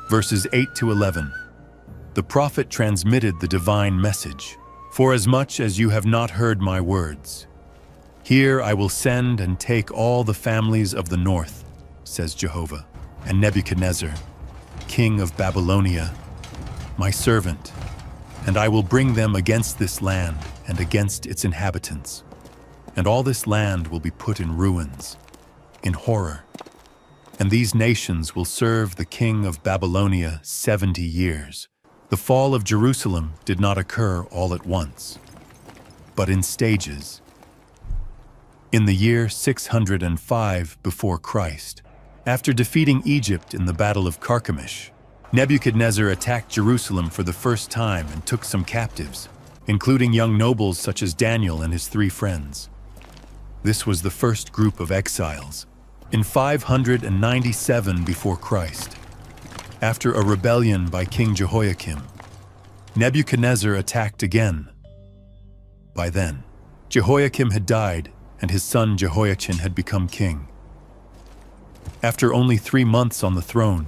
verses 8 to 11, the prophet transmitted the divine message. For as much as you have not heard my words, here I will send and take all the families of the north, says Jehovah, and Nebuchadnezzar, king of Babylonia, my servant, and I will bring them against this land and against its inhabitants. And all this land will be put in ruins, in horror. And these nations will serve the king of Babylonia 70 years. The fall of Jerusalem did not occur all at once, but in stages. In the year 605 before Christ, after defeating Egypt in the Battle of Carchemish, Nebuchadnezzar attacked Jerusalem for the first time and took some captives, including young nobles such as Daniel and his 3 friends. This was the first group of exiles. In 597 before Christ, after a rebellion by King Jehoiakim, Nebuchadnezzar attacked again. By then, Jehoiakim had died and his son Jehoiachin had become king. After only 3 months on the throne,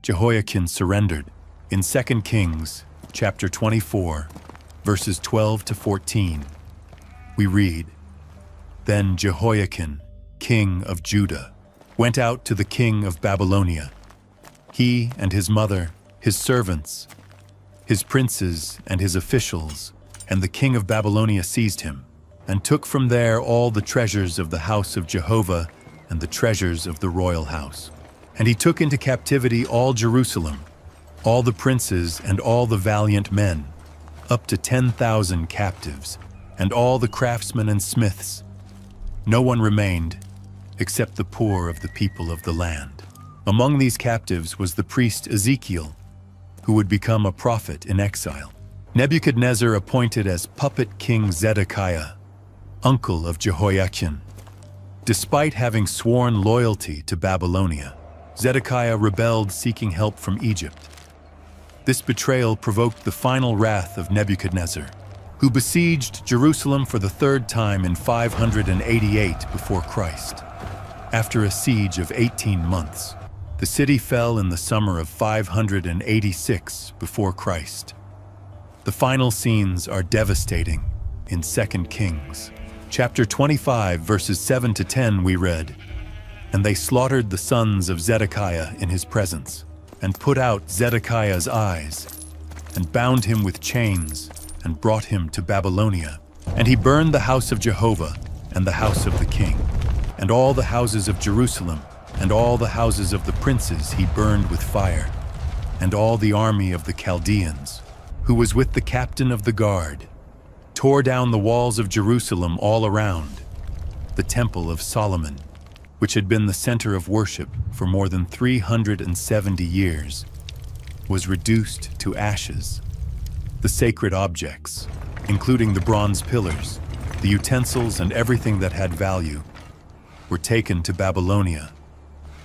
Jehoiachin surrendered. In 2 Kings, chapter 24, verses 12 to 14, we read, Then Jehoiachin, king of Judah, went out to the king of Babylonia. He and his mother, his servants, his princes and his officials, and the king of Babylonia seized him, and took from there all the treasures of the house of Jehovah and the treasures of the royal house. And he took into captivity all Jerusalem, all the princes and all the valiant men, up to 10,000 captives, and all the craftsmen and smiths. No one remained, except the poor of the people of the land. Among these captives was the priest Ezekiel, who would become a prophet in exile. Nebuchadnezzar appointed as puppet king Zedekiah, uncle of Jehoiachin. Despite having sworn loyalty to Babylonia, Zedekiah rebelled, seeking help from Egypt. This betrayal provoked the final wrath of Nebuchadnezzar, who besieged Jerusalem for the 3rd time in 588 before Christ. After a siege of 18 months, the city fell in the summer of 586 before Christ. The final scenes are devastating. In 2 Kings, chapter 25, verses 7 to 10, we read, And they slaughtered the sons of Zedekiah in his presence, and put out Zedekiah's eyes, and bound him with chains, and brought him to Babylonia. And he burned the house of Jehovah, and the house of the king, and all the houses of Jerusalem, and all the houses of the princes he burned with fire, and all the army of the Chaldeans, who was with the captain of the guard, tore down the walls of Jerusalem all around. The temple of Solomon, which had been the center of worship for more than 370 years, was reduced to ashes. The sacred objects, including the bronze pillars, the utensils and everything that had value, were taken to Babylonia.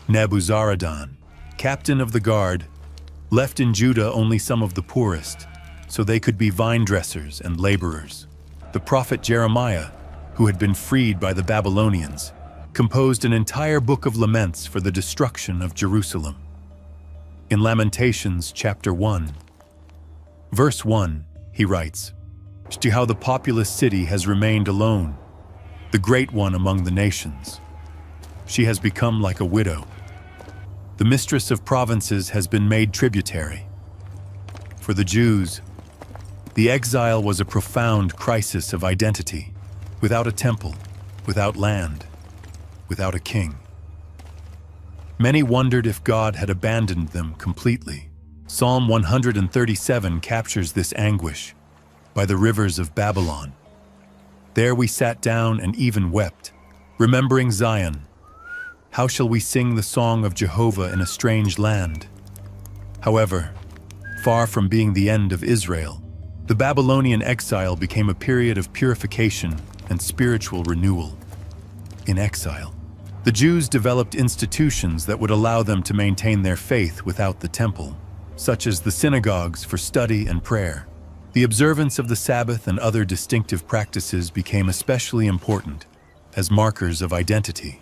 Nebuzaradan, captain of the guard, left in Judah only some of the poorest, so they could be vine dressers and laborers. The prophet Jeremiah, who had been freed by the Babylonians, composed an entire book of laments for the destruction of Jerusalem. In Lamentations chapter 1, verse 1, he writes, "See how the populous city has remained alone, the great one among the nations. She has become like a widow. The mistress of provinces has been made tributary." For the Jews, the exile was a profound crisis of identity, without a temple, without land, without a king. Many wondered if God had abandoned them completely. Psalm 137 captures this anguish. By the rivers of Babylon, there we sat down and even wept, remembering Zion. How shall we sing the song of Jehovah in a strange land? However, far from being the end of Israel, the Babylonian exile became a period of purification and spiritual renewal. In exile, the Jews developed institutions that would allow them to maintain their faith without the temple, such as the synagogues for study and prayer. The observance of the Sabbath and other distinctive practices became especially important as markers of identity.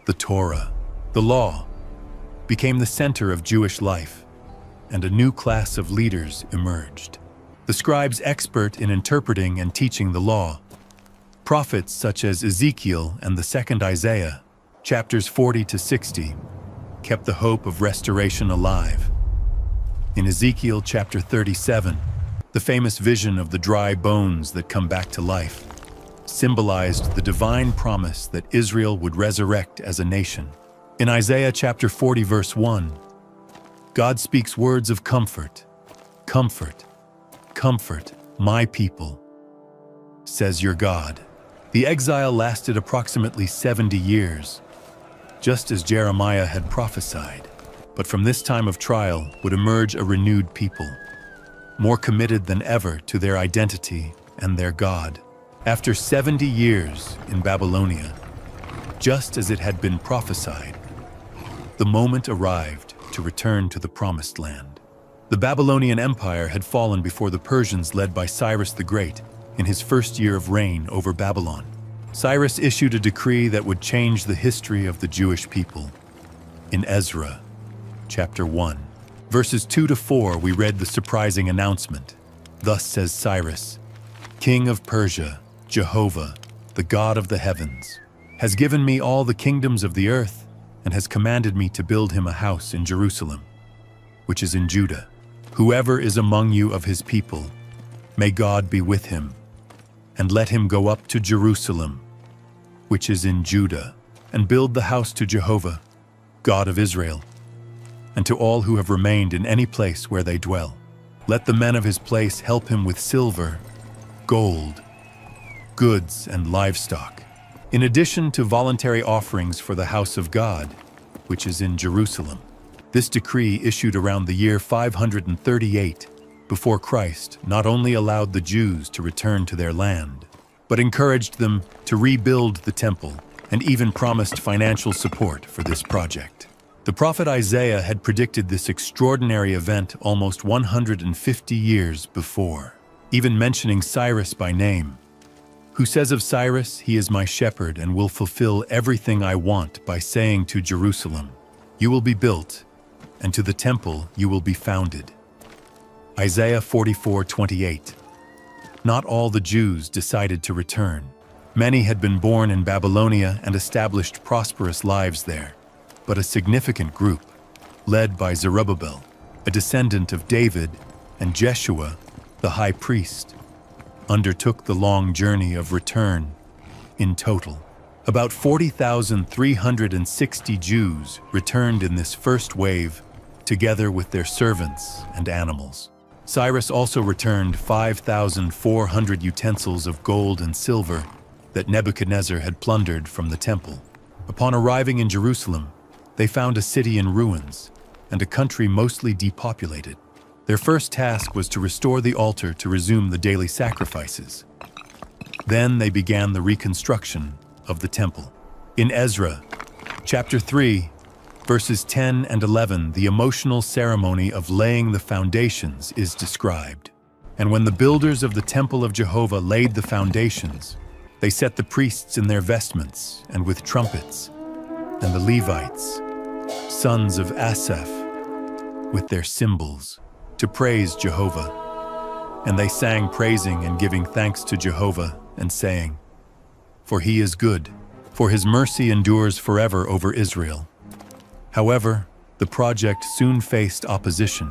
The Torah, the law, became the center of Jewish life, and a new class of leaders emerged. The scribes expert in interpreting and teaching the law. Prophets such as Ezekiel and the second Isaiah, chapters 40 to 60, kept the hope of restoration alive. In Ezekiel chapter 37, the famous vision of the dry bones that come back to life symbolized the divine promise that Israel would resurrect as a nation. In Isaiah chapter 40 verse 1, God speaks words of comfort. "Comfort, comfort my people, says your God." The exile lasted approximately 70 years, just as Jeremiah had prophesied. But from this time of trial would emerge a renewed people, more committed than ever to their identity and their God. After 70 years in Babylonia, just as it had been prophesied, the moment arrived to return to the Promised Land. The Babylonian Empire had fallen before the Persians led by Cyrus the Great in his first year of reign over Babylon. Cyrus issued a decree that would change the history of the Jewish people. In Ezra, chapter 1, verses 2 to 4, we read the surprising announcement. "Thus says Cyrus, King of Persia, Jehovah, the God of the heavens, has given me all the kingdoms of the earth and has commanded me to build him a house in Jerusalem, which is in Judah. Whoever is among you of his people, may God be with him, and let him go up to Jerusalem, which is in Judah, and build the house to Jehovah, God of Israel, and to all who have remained in any place where they dwell. Let the men of his place help him with silver, gold, goods, and livestock, in addition to voluntary offerings for the house of God, which is in Jerusalem." This decree, issued around the year 538 before Christ, not only allowed the Jews to return to their land, but encouraged them to rebuild the temple and even promised financial support for this project. The prophet Isaiah had predicted this extraordinary event almost 150 years before, even mentioning Cyrus by name, who says of Cyrus, "He is my shepherd and will fulfill everything I want," by saying to Jerusalem, "You will be built, and to the temple you will be founded." Isaiah 44:28. Not all the Jews decided to return. Many had been born in Babylonia and established prosperous lives there, but a significant group, led by Zerubbabel, a descendant of David, and Jeshua, the high priest, undertook the long journey of return. In total, about 40,360 Jews returned in this first wave, together with their servants and animals. Cyrus also returned 5,400 utensils of gold and silver that Nebuchadnezzar had plundered from the temple. Upon arriving in Jerusalem, they found a city in ruins and a country mostly depopulated. Their first task was to restore the altar to resume the daily sacrifices. Then they began the reconstruction of the temple. In Ezra, chapter 3, verses 10 and 11, the emotional ceremony of laying the foundations is described. And when the builders of the temple of Jehovah laid the foundations, they set the priests in their vestments and with trumpets, and the Levites, sons of Asaph, with their cymbals, to praise Jehovah. And they sang praising and giving thanks to Jehovah, and saying, "For he is good, for his mercy endures forever over Israel." However, the project soon faced opposition.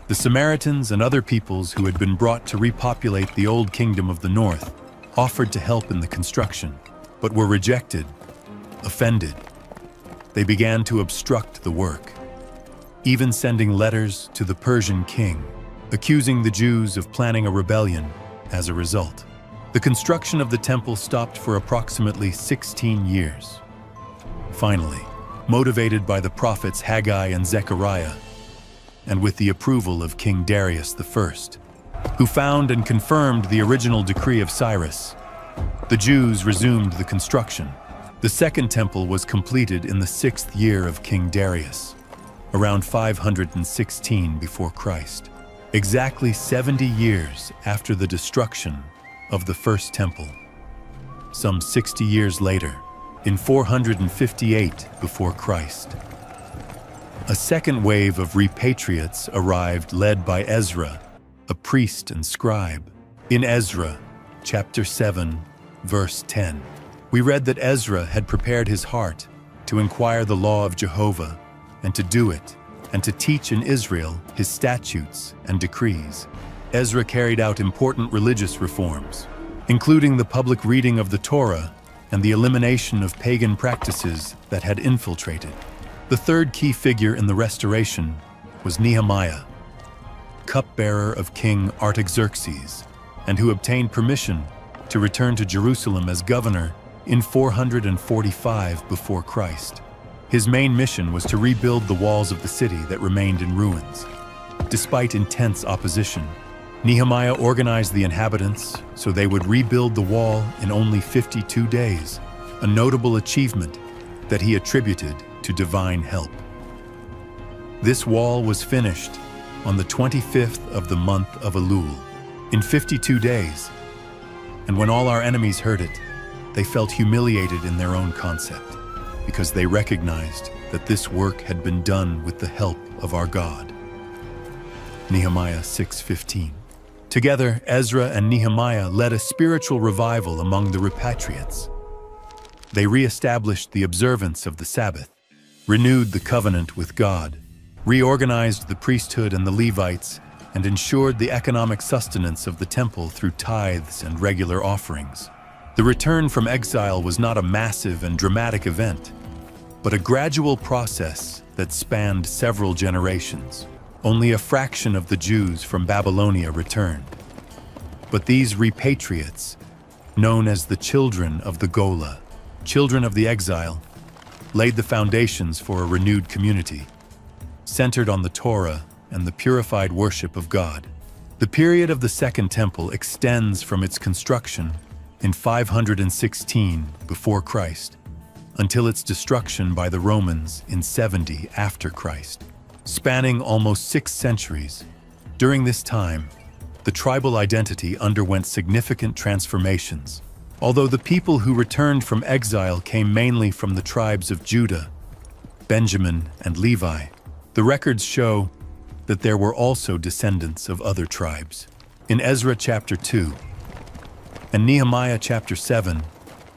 The Samaritans and other peoples who had been brought to repopulate the old kingdom of the north offered to help in the construction, but were rejected, offended. They began to obstruct the work, even sending letters to the Persian king, accusing the Jews of planning a rebellion as a result. The construction of the temple stopped for approximately 16 years. Finally, motivated by the prophets Haggai and Zechariah, and with the approval of King Darius I, who found and confirmed the original decree of Cyrus, the Jews resumed the construction. The second temple was completed in the 6th year of King Darius, around 516 before Christ, exactly 70 years after the destruction of the first temple. Some 60 years later, in 458 before Christ, a second wave of repatriates arrived, led by Ezra, a priest and scribe. In Ezra, chapter 7, verse 10, we read that Ezra had prepared his heart to inquire the law of Jehovah and to do it, and to teach in Israel his statutes and decrees. Ezra carried out important religious reforms, including the public reading of the Torah and the elimination of pagan practices that had infiltrated. The third key figure in the restoration was Nehemiah, cupbearer of King Artaxerxes, and who obtained permission to return to Jerusalem as governor in 445 before Christ. His main mission was to rebuild the walls of the city that remained in ruins. Despite intense opposition, Nehemiah organized the inhabitants so they would rebuild the wall in only 52 days, a notable achievement that he attributed to divine help. This wall was finished on the 25th of the month of Elul, in 52 days, and when all our enemies heard it, they felt humiliated in their own concept, because they recognized that this work had been done with the help of our God. Nehemiah 6:15. Together, Ezra and Nehemiah led a spiritual revival among the repatriates. They re-established the observance of the Sabbath, renewed the covenant with God, reorganized the priesthood and the Levites, and ensured the economic sustenance of the temple through tithes and regular offerings. The return from exile was not a massive and dramatic event, but a gradual process that spanned several generations. Only a fraction of the Jews from Babylonia returned. But these repatriates, known as the children of the Gola, children of the exile, laid the foundations for a renewed community, centered on the Torah and the purified worship of God. The period of the Second Temple extends from its construction in 516 before Christ until its destruction by the Romans in 70 after Christ, spanning almost 6 centuries. During this time, the tribal identity underwent significant transformations. Although the people who returned from exile came mainly from the tribes of Judah, Benjamin, and Levi, the records show that there were also descendants of other tribes. In Ezra chapter 2 and Nehemiah chapter 7,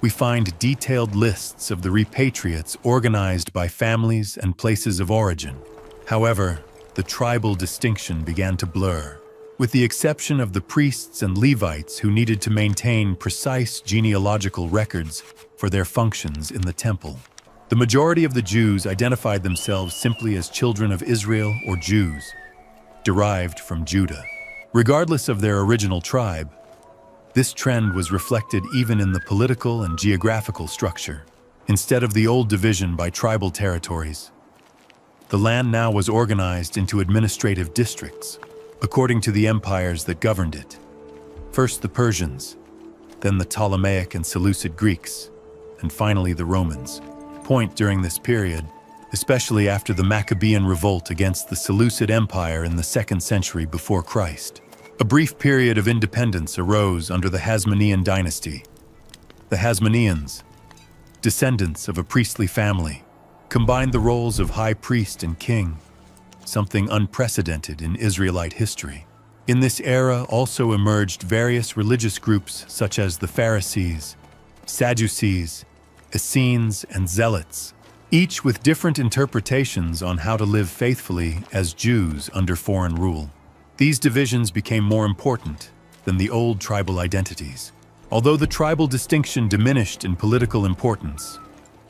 we find detailed lists of the repatriates organized by families and places of origin. However, the tribal distinction began to blur, with the exception of the priests and Levites who needed to maintain precise genealogical records for their functions in the temple. The majority of the Jews identified themselves simply as children of Israel or Jews, derived from Judah. Regardless of their original tribe, this trend was reflected even in the political and geographical structure. Instead of the old division by tribal territories, the land now was organized into administrative districts. according to the empires that governed it. First the Persians, then the Ptolemaic and Seleucid Greeks, and finally the Romans. Point during this period, especially after the Maccabean revolt against the Seleucid Empire in the 2nd century before Christ. A brief period of independence arose under the Hasmonean dynasty. The Hasmoneans, descendants of a priestly family, combined the roles of high priest and king, something unprecedented in Israelite history. In this era also emerged various religious groups such as the Pharisees, Sadducees, Essenes, and Zealots, each with different interpretations on how to live faithfully as Jews under foreign rule. These divisions became more important than the old tribal identities. Although the tribal distinction diminished in political importance,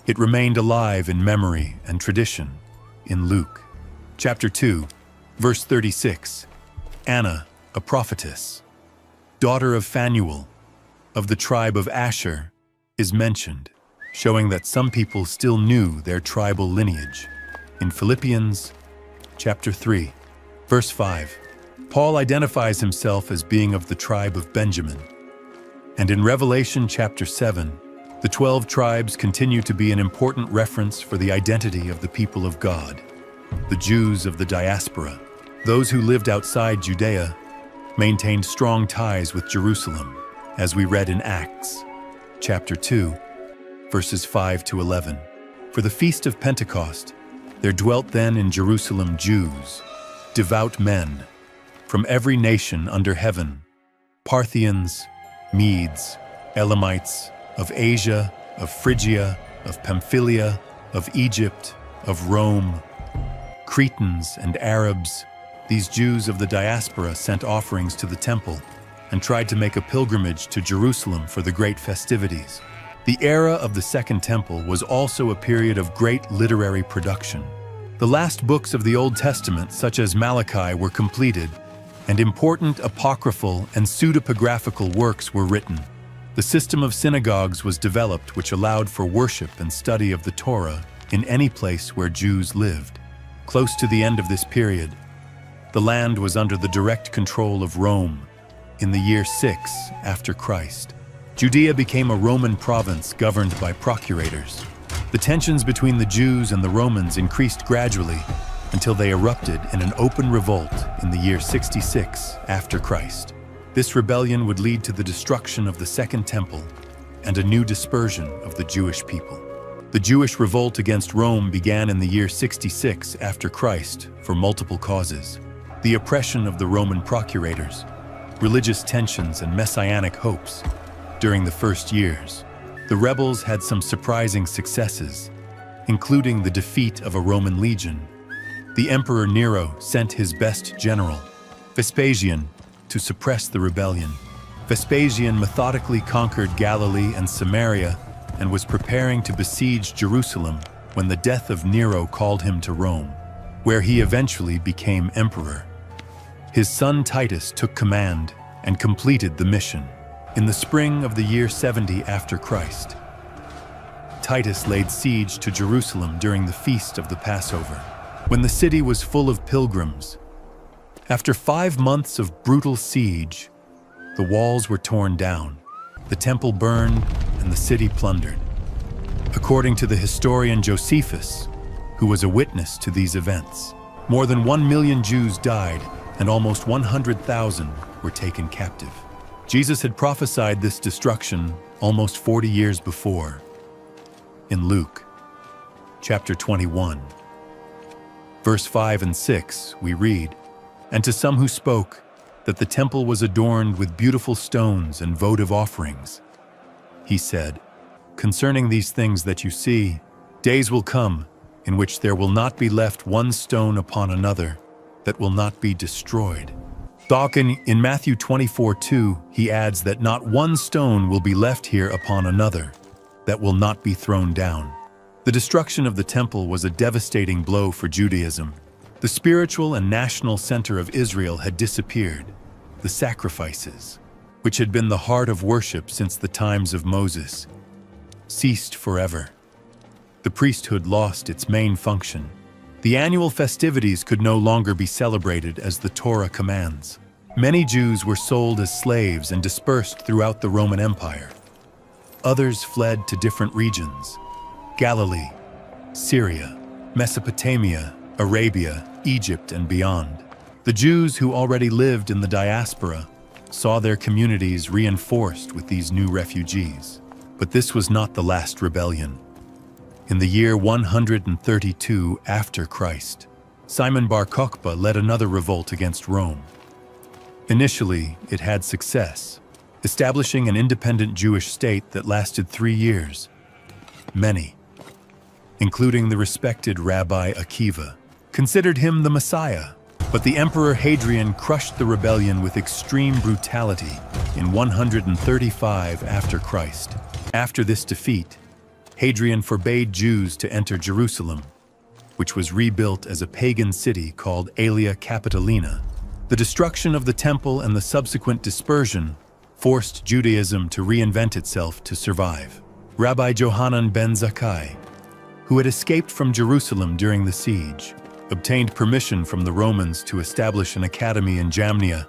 it remained alive in memory and tradition. In Luke, chapter 2, verse 36, Anna, a prophetess, daughter of Phanuel, of the tribe of Asher, is mentioned, showing that some people still knew their tribal lineage. In Philippians, chapter 3, verse 5, Paul identifies himself as being of the tribe of Benjamin. And in Revelation chapter 7, the 12 tribes continue to be an important reference for the identity of the people of God. The Jews of the Diaspora, those who lived outside Judea, maintained strong ties with Jerusalem, as we read in Acts, chapter 2, verses 5 to 11. For the Feast of Pentecost, there dwelt then in Jerusalem Jews, devout men, from every nation under heaven, Parthians, Medes, Elamites, of Asia, of Phrygia, of Pamphylia, of Egypt, of Rome, Cretans and Arabs. These Jews of the diaspora sent offerings to the temple and tried to make a pilgrimage to Jerusalem for the great festivities. The era of the Second Temple was also a period of great literary production. The last books of the Old Testament, such as Malachi, were completed, and important apocryphal and pseudepigraphical works were written. The system of synagogues was developed, which allowed for worship and study of the Torah in any place where Jews lived. Close to the end of this period, the land was under the direct control of Rome in the year 6 after Christ. Judea became a Roman province governed by procurators. The tensions between the Jews and the Romans increased gradually until they erupted in an open revolt in the year 66 after Christ. This rebellion would lead to the destruction of the Second Temple and a new dispersion of the Jewish people. The Jewish revolt against Rome began in the year 66 after Christ for multiple causes: the oppression of the Roman procurators, religious tensions, and messianic hopes. During the first years, the rebels had some surprising successes, including the defeat of a Roman legion. The Emperor Nero sent his best general, Vespasian, to suppress the rebellion. Vespasian methodically conquered Galilee and Samaria and was preparing to besiege Jerusalem when the death of Nero called him to Rome, where he eventually became emperor. His son Titus took command and completed the mission. In the spring of the year 70 after Christ, Titus laid siege to Jerusalem during the feast of the Passover, when the city was full of pilgrims. After 5 months of brutal siege, the walls were torn down, the temple burned, and the city plundered. According to the historian Josephus, who was a witness to these events, more than 1 million Jews died and almost 100,000 were taken captive. Jesus had prophesied this destruction almost 40 years before. In Luke, chapter 21, verse 5 and 6, we read, "And to some who spoke, that the temple was adorned with beautiful stones and votive offerings, he said, concerning these things that you see, days will come in which there will not be left one stone upon another that will not be destroyed." In Matthew 24:2, he adds that not one stone will be left here upon another that will not be thrown down. The destruction of the temple was a devastating blow for Judaism. The spiritual and national center of Israel had disappeared. The sacrifices, which had been the heart of worship since the times of Moses, ceased forever. The priesthood lost its main function, The annual festivities could no longer be celebrated as the Torah commands. Many Jews were sold as slaves and dispersed throughout the Roman Empire. Others fled to different regions: Galilee, Syria, Mesopotamia, Arabia, Egypt, and beyond. The Jews who already lived in the diaspora saw their communities reinforced with these new refugees. But this was not the last rebellion. In the year 132 after Christ, Simon Bar Kokhba led another revolt against Rome. Initially, it had success, establishing an independent Jewish state that lasted 3 years. Many, including the respected Rabbi Akiva, considered him the Messiah. But the Emperor Hadrian crushed the rebellion with extreme brutality in 135 after Christ. After this defeat, Hadrian forbade Jews to enter Jerusalem, which was rebuilt as a pagan city called Aelia Capitolina. The destruction of the temple and the subsequent dispersion forced Judaism to reinvent itself to survive. Rabbi Johanan ben Zakkai, who had escaped from Jerusalem during the siege, obtained permission from the Romans to establish an academy in Jamnia,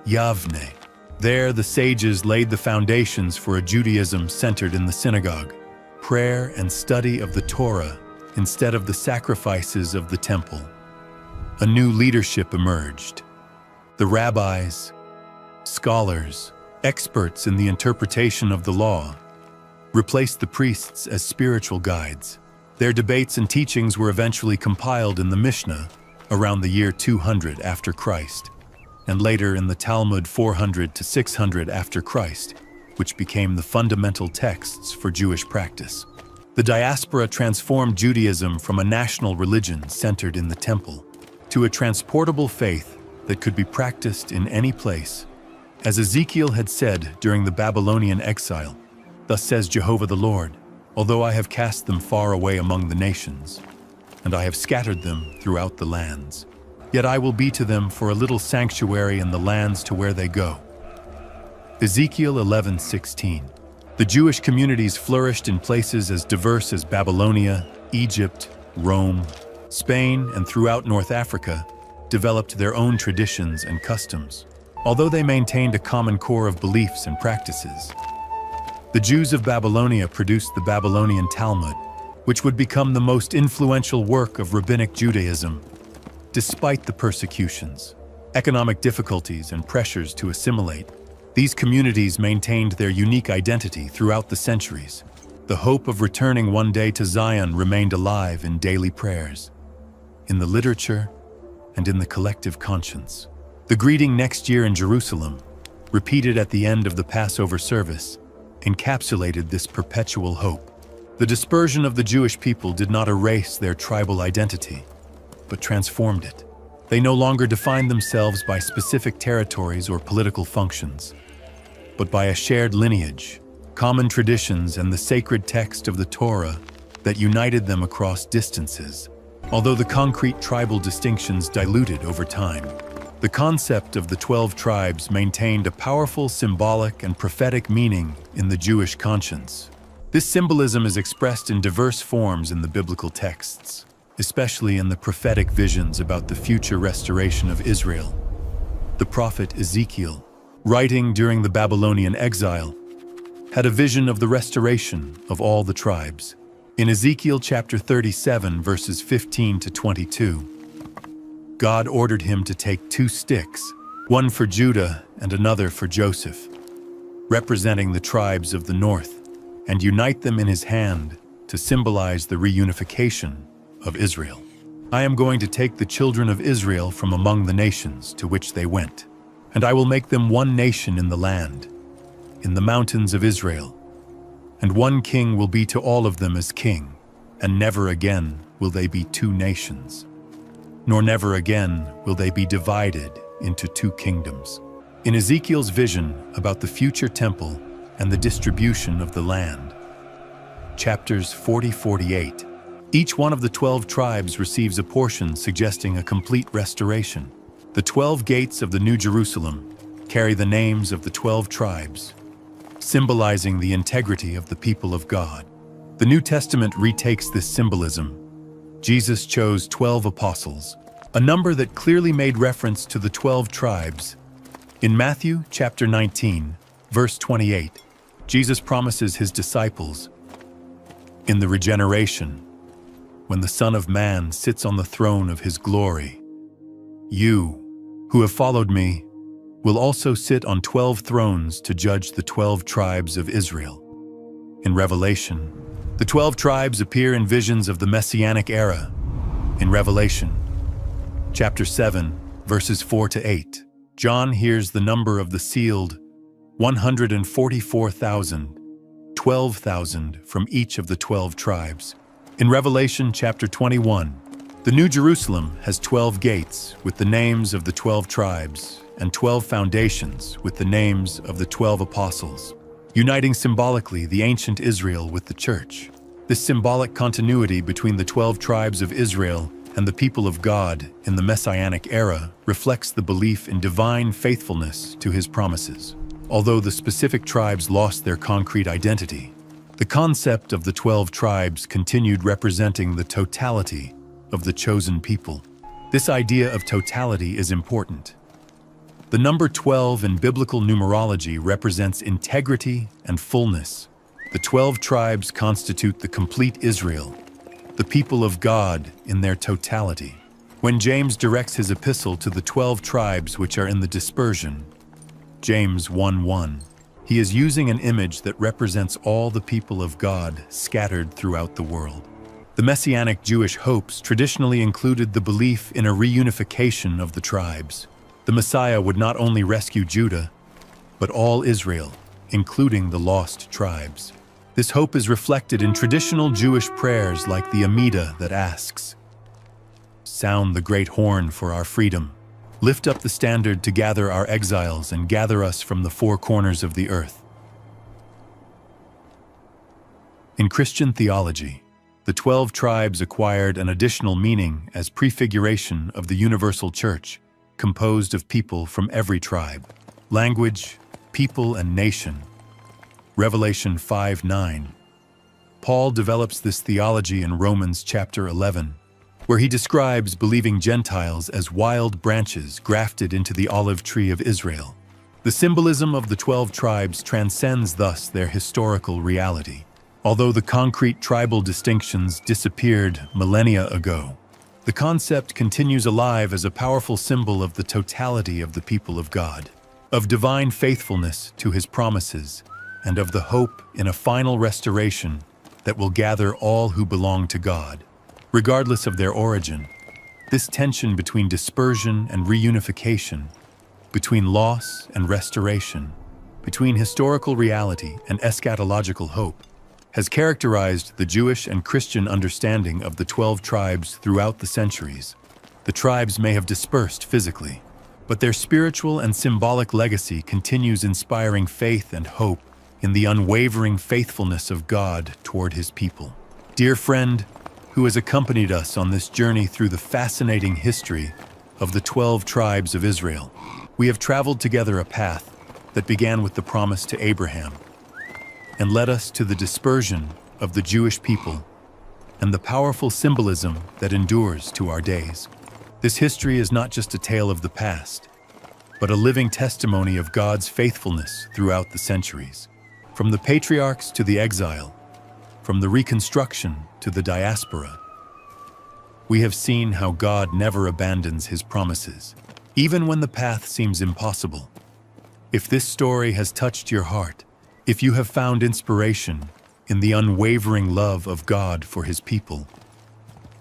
Yavne. There, the sages laid the foundations for a Judaism centered in the synagogue, prayer and study of the Torah instead of the sacrifices of the temple. A new leadership emerged. The rabbis, scholars, experts in the interpretation of the law, replaced the priests as spiritual guides. Their debates and teachings were eventually compiled in the Mishnah around the year 200 after Christ, and later in the Talmud 400 to 600 after Christ, which became the fundamental texts for Jewish practice. The diaspora transformed Judaism from a national religion centered in the temple to a transportable faith that could be practiced in any place. As Ezekiel had said during the Babylonian exile, "Thus says Jehovah the Lord, although I have cast them far away among the nations, and I have scattered them throughout the lands, yet I will be to them for a little sanctuary in the lands to where they go." Ezekiel 11:16. The Jewish communities flourished in places as diverse as Babylonia, Egypt, Rome, Spain, and throughout North Africa, developed their own traditions and customs, although they maintained a common core of beliefs and practices. The Jews of Babylonia produced the Babylonian Talmud, which would become the most influential work of rabbinic Judaism. Despite the persecutions, economic difficulties, and pressures to assimilate, these communities maintained their unique identity throughout the centuries. The hope of returning one day to Zion remained alive in daily prayers, in the literature, and in the collective conscience. The greeting "next year in Jerusalem," repeated at the end of the Passover service, encapsulated this perpetual hope. The dispersion of the Jewish people did not erase their tribal identity, but transformed it. They no longer defined themselves by specific territories or political functions, but by a shared lineage, common traditions, and the sacred text of the Torah that united them across distances. Although the concrete tribal distinctions diluted over time, the concept of the 12 tribes maintained a powerful symbolic and prophetic meaning in the Jewish conscience. This symbolism is expressed in diverse forms in the biblical texts, especially in the prophetic visions about the future restoration of Israel. The prophet Ezekiel, writing during the Babylonian exile, had a vision of the restoration of all the tribes. In Ezekiel chapter 37, verses 15 to 22, God ordered him to take 2 sticks, one for Judah and another for Joseph, representing the tribes of the north, and unite them in his hand to symbolize the reunification of Israel. "I am going to take the children of Israel from among the nations to which they went, and I will make them one nation in the land, in the mountains of Israel. And one king will be to all of them as king, and never again will they be 2 nations. Nor never again will they be divided into 2 kingdoms." In Ezekiel's vision about the future temple and the distribution of the land, chapters 40-48, each one of the 12 tribes receives a portion suggesting a complete restoration. The 12 gates of the New Jerusalem carry the names of the 12 tribes, symbolizing the integrity of the people of God. The New Testament retakes this symbolism, Jesus chose 12 apostles, a number that clearly made reference to the 12 tribes. In Matthew chapter 19, verse 28, Jesus promises his disciples, "In the regeneration, when the Son of Man sits on the throne of his glory, you, who have followed me, will also sit on 12 thrones to judge the 12 tribes of Israel." In Revelation, the 12 tribes appear in visions of the Messianic era. In Revelation chapter 7, verses 4 to 8, John hears the number of the sealed, 144,000, 12,000 from each of the 12 tribes. In Revelation chapter 21, the New Jerusalem has 12 gates with the names of the 12 tribes and 12 foundations with the names of the 12 apostles, uniting symbolically the ancient Israel with the church. This symbolic continuity between the 12 tribes of Israel and the people of God in the Messianic era reflects the belief in divine faithfulness to his promises. Although the specific tribes lost their concrete identity, the concept of the 12 tribes continued representing the totality of the chosen people. This idea of totality is important. The number 12 in biblical numerology represents integrity and fullness. The 12 tribes constitute the complete Israel, the people of God in their totality. When James directs his epistle to the 12 tribes which are in the dispersion, James 1:1, he is using an image that represents all the people of God scattered throughout the world. The Messianic Jewish hopes traditionally included the belief in a reunification of the tribes. The Messiah would not only rescue Judah, but all Israel, including the lost tribes. This hope is reflected in traditional Jewish prayers like the Amidah that asks, "Sound the great horn for our freedom. Lift up the standard to gather our exiles and gather us from the four corners of the earth." In Christian theology, the 12 tribes acquired an additional meaning as prefiguration of the universal church, composed of people from every tribe, language, people, and nation. Revelation 5:9. Paul develops this theology in Romans chapter 11, where he describes believing Gentiles as wild branches grafted into the olive tree of Israel. The symbolism of the 12 tribes transcends thus their historical reality. Although the concrete tribal distinctions disappeared millennia ago, the concept continues alive as a powerful symbol of the totality of the people of God, of divine faithfulness to his promises, and of the hope in a final restoration that will gather all who belong to God, regardless of their origin. This tension between dispersion and reunification, between loss and restoration, between historical reality and eschatological hope, has characterized the Jewish and Christian understanding of the 12 tribes throughout the centuries. The tribes may have dispersed physically, but their spiritual and symbolic legacy continues inspiring faith and hope in the unwavering faithfulness of God toward his people. Dear friend, who has accompanied us on this journey through the fascinating history of the 12 tribes of Israel, we have traveled together a path that began with the promise to Abraham and led us to the dispersion of the Jewish people and the powerful symbolism that endures to our days. This history is not just a tale of the past, but a living testimony of God's faithfulness throughout the centuries. From the patriarchs to the exile, from the reconstruction to the diaspora, we have seen how God never abandons his promises, even when the path seems impossible. If this story has touched your heart, if you have found inspiration in the unwavering love of God for his people,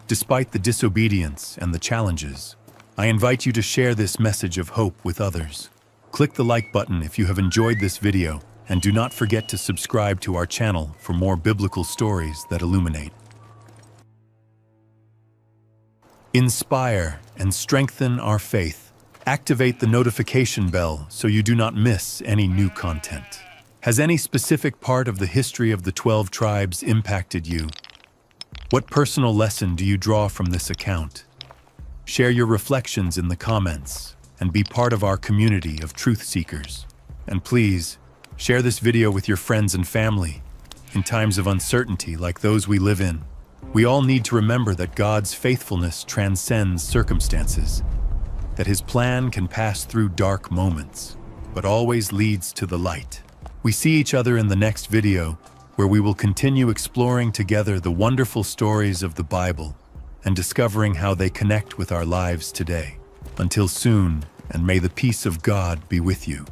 despite the disobedience and the challenges, I invite you to share this message of hope with others. Click the like button if you have enjoyed this video, and do not forget to subscribe to our channel for more biblical stories that illuminate, inspire, and strengthen our faith. Activate the notification bell so you do not miss any new content. Has any specific part of the history of the 12 tribes impacted you? What personal lesson do you draw from this account? Share your reflections in the comments and be part of our community of truth seekers. And please, share this video with your friends and family in times of uncertainty like those we live in. We all need to remember that God's faithfulness transcends circumstances, that His plan can pass through dark moments, but always leads to the light. We see each other in the next video, where we will continue exploring together the wonderful stories of the Bible and discovering how they connect with our lives today. Until soon, and may the peace of God be with you.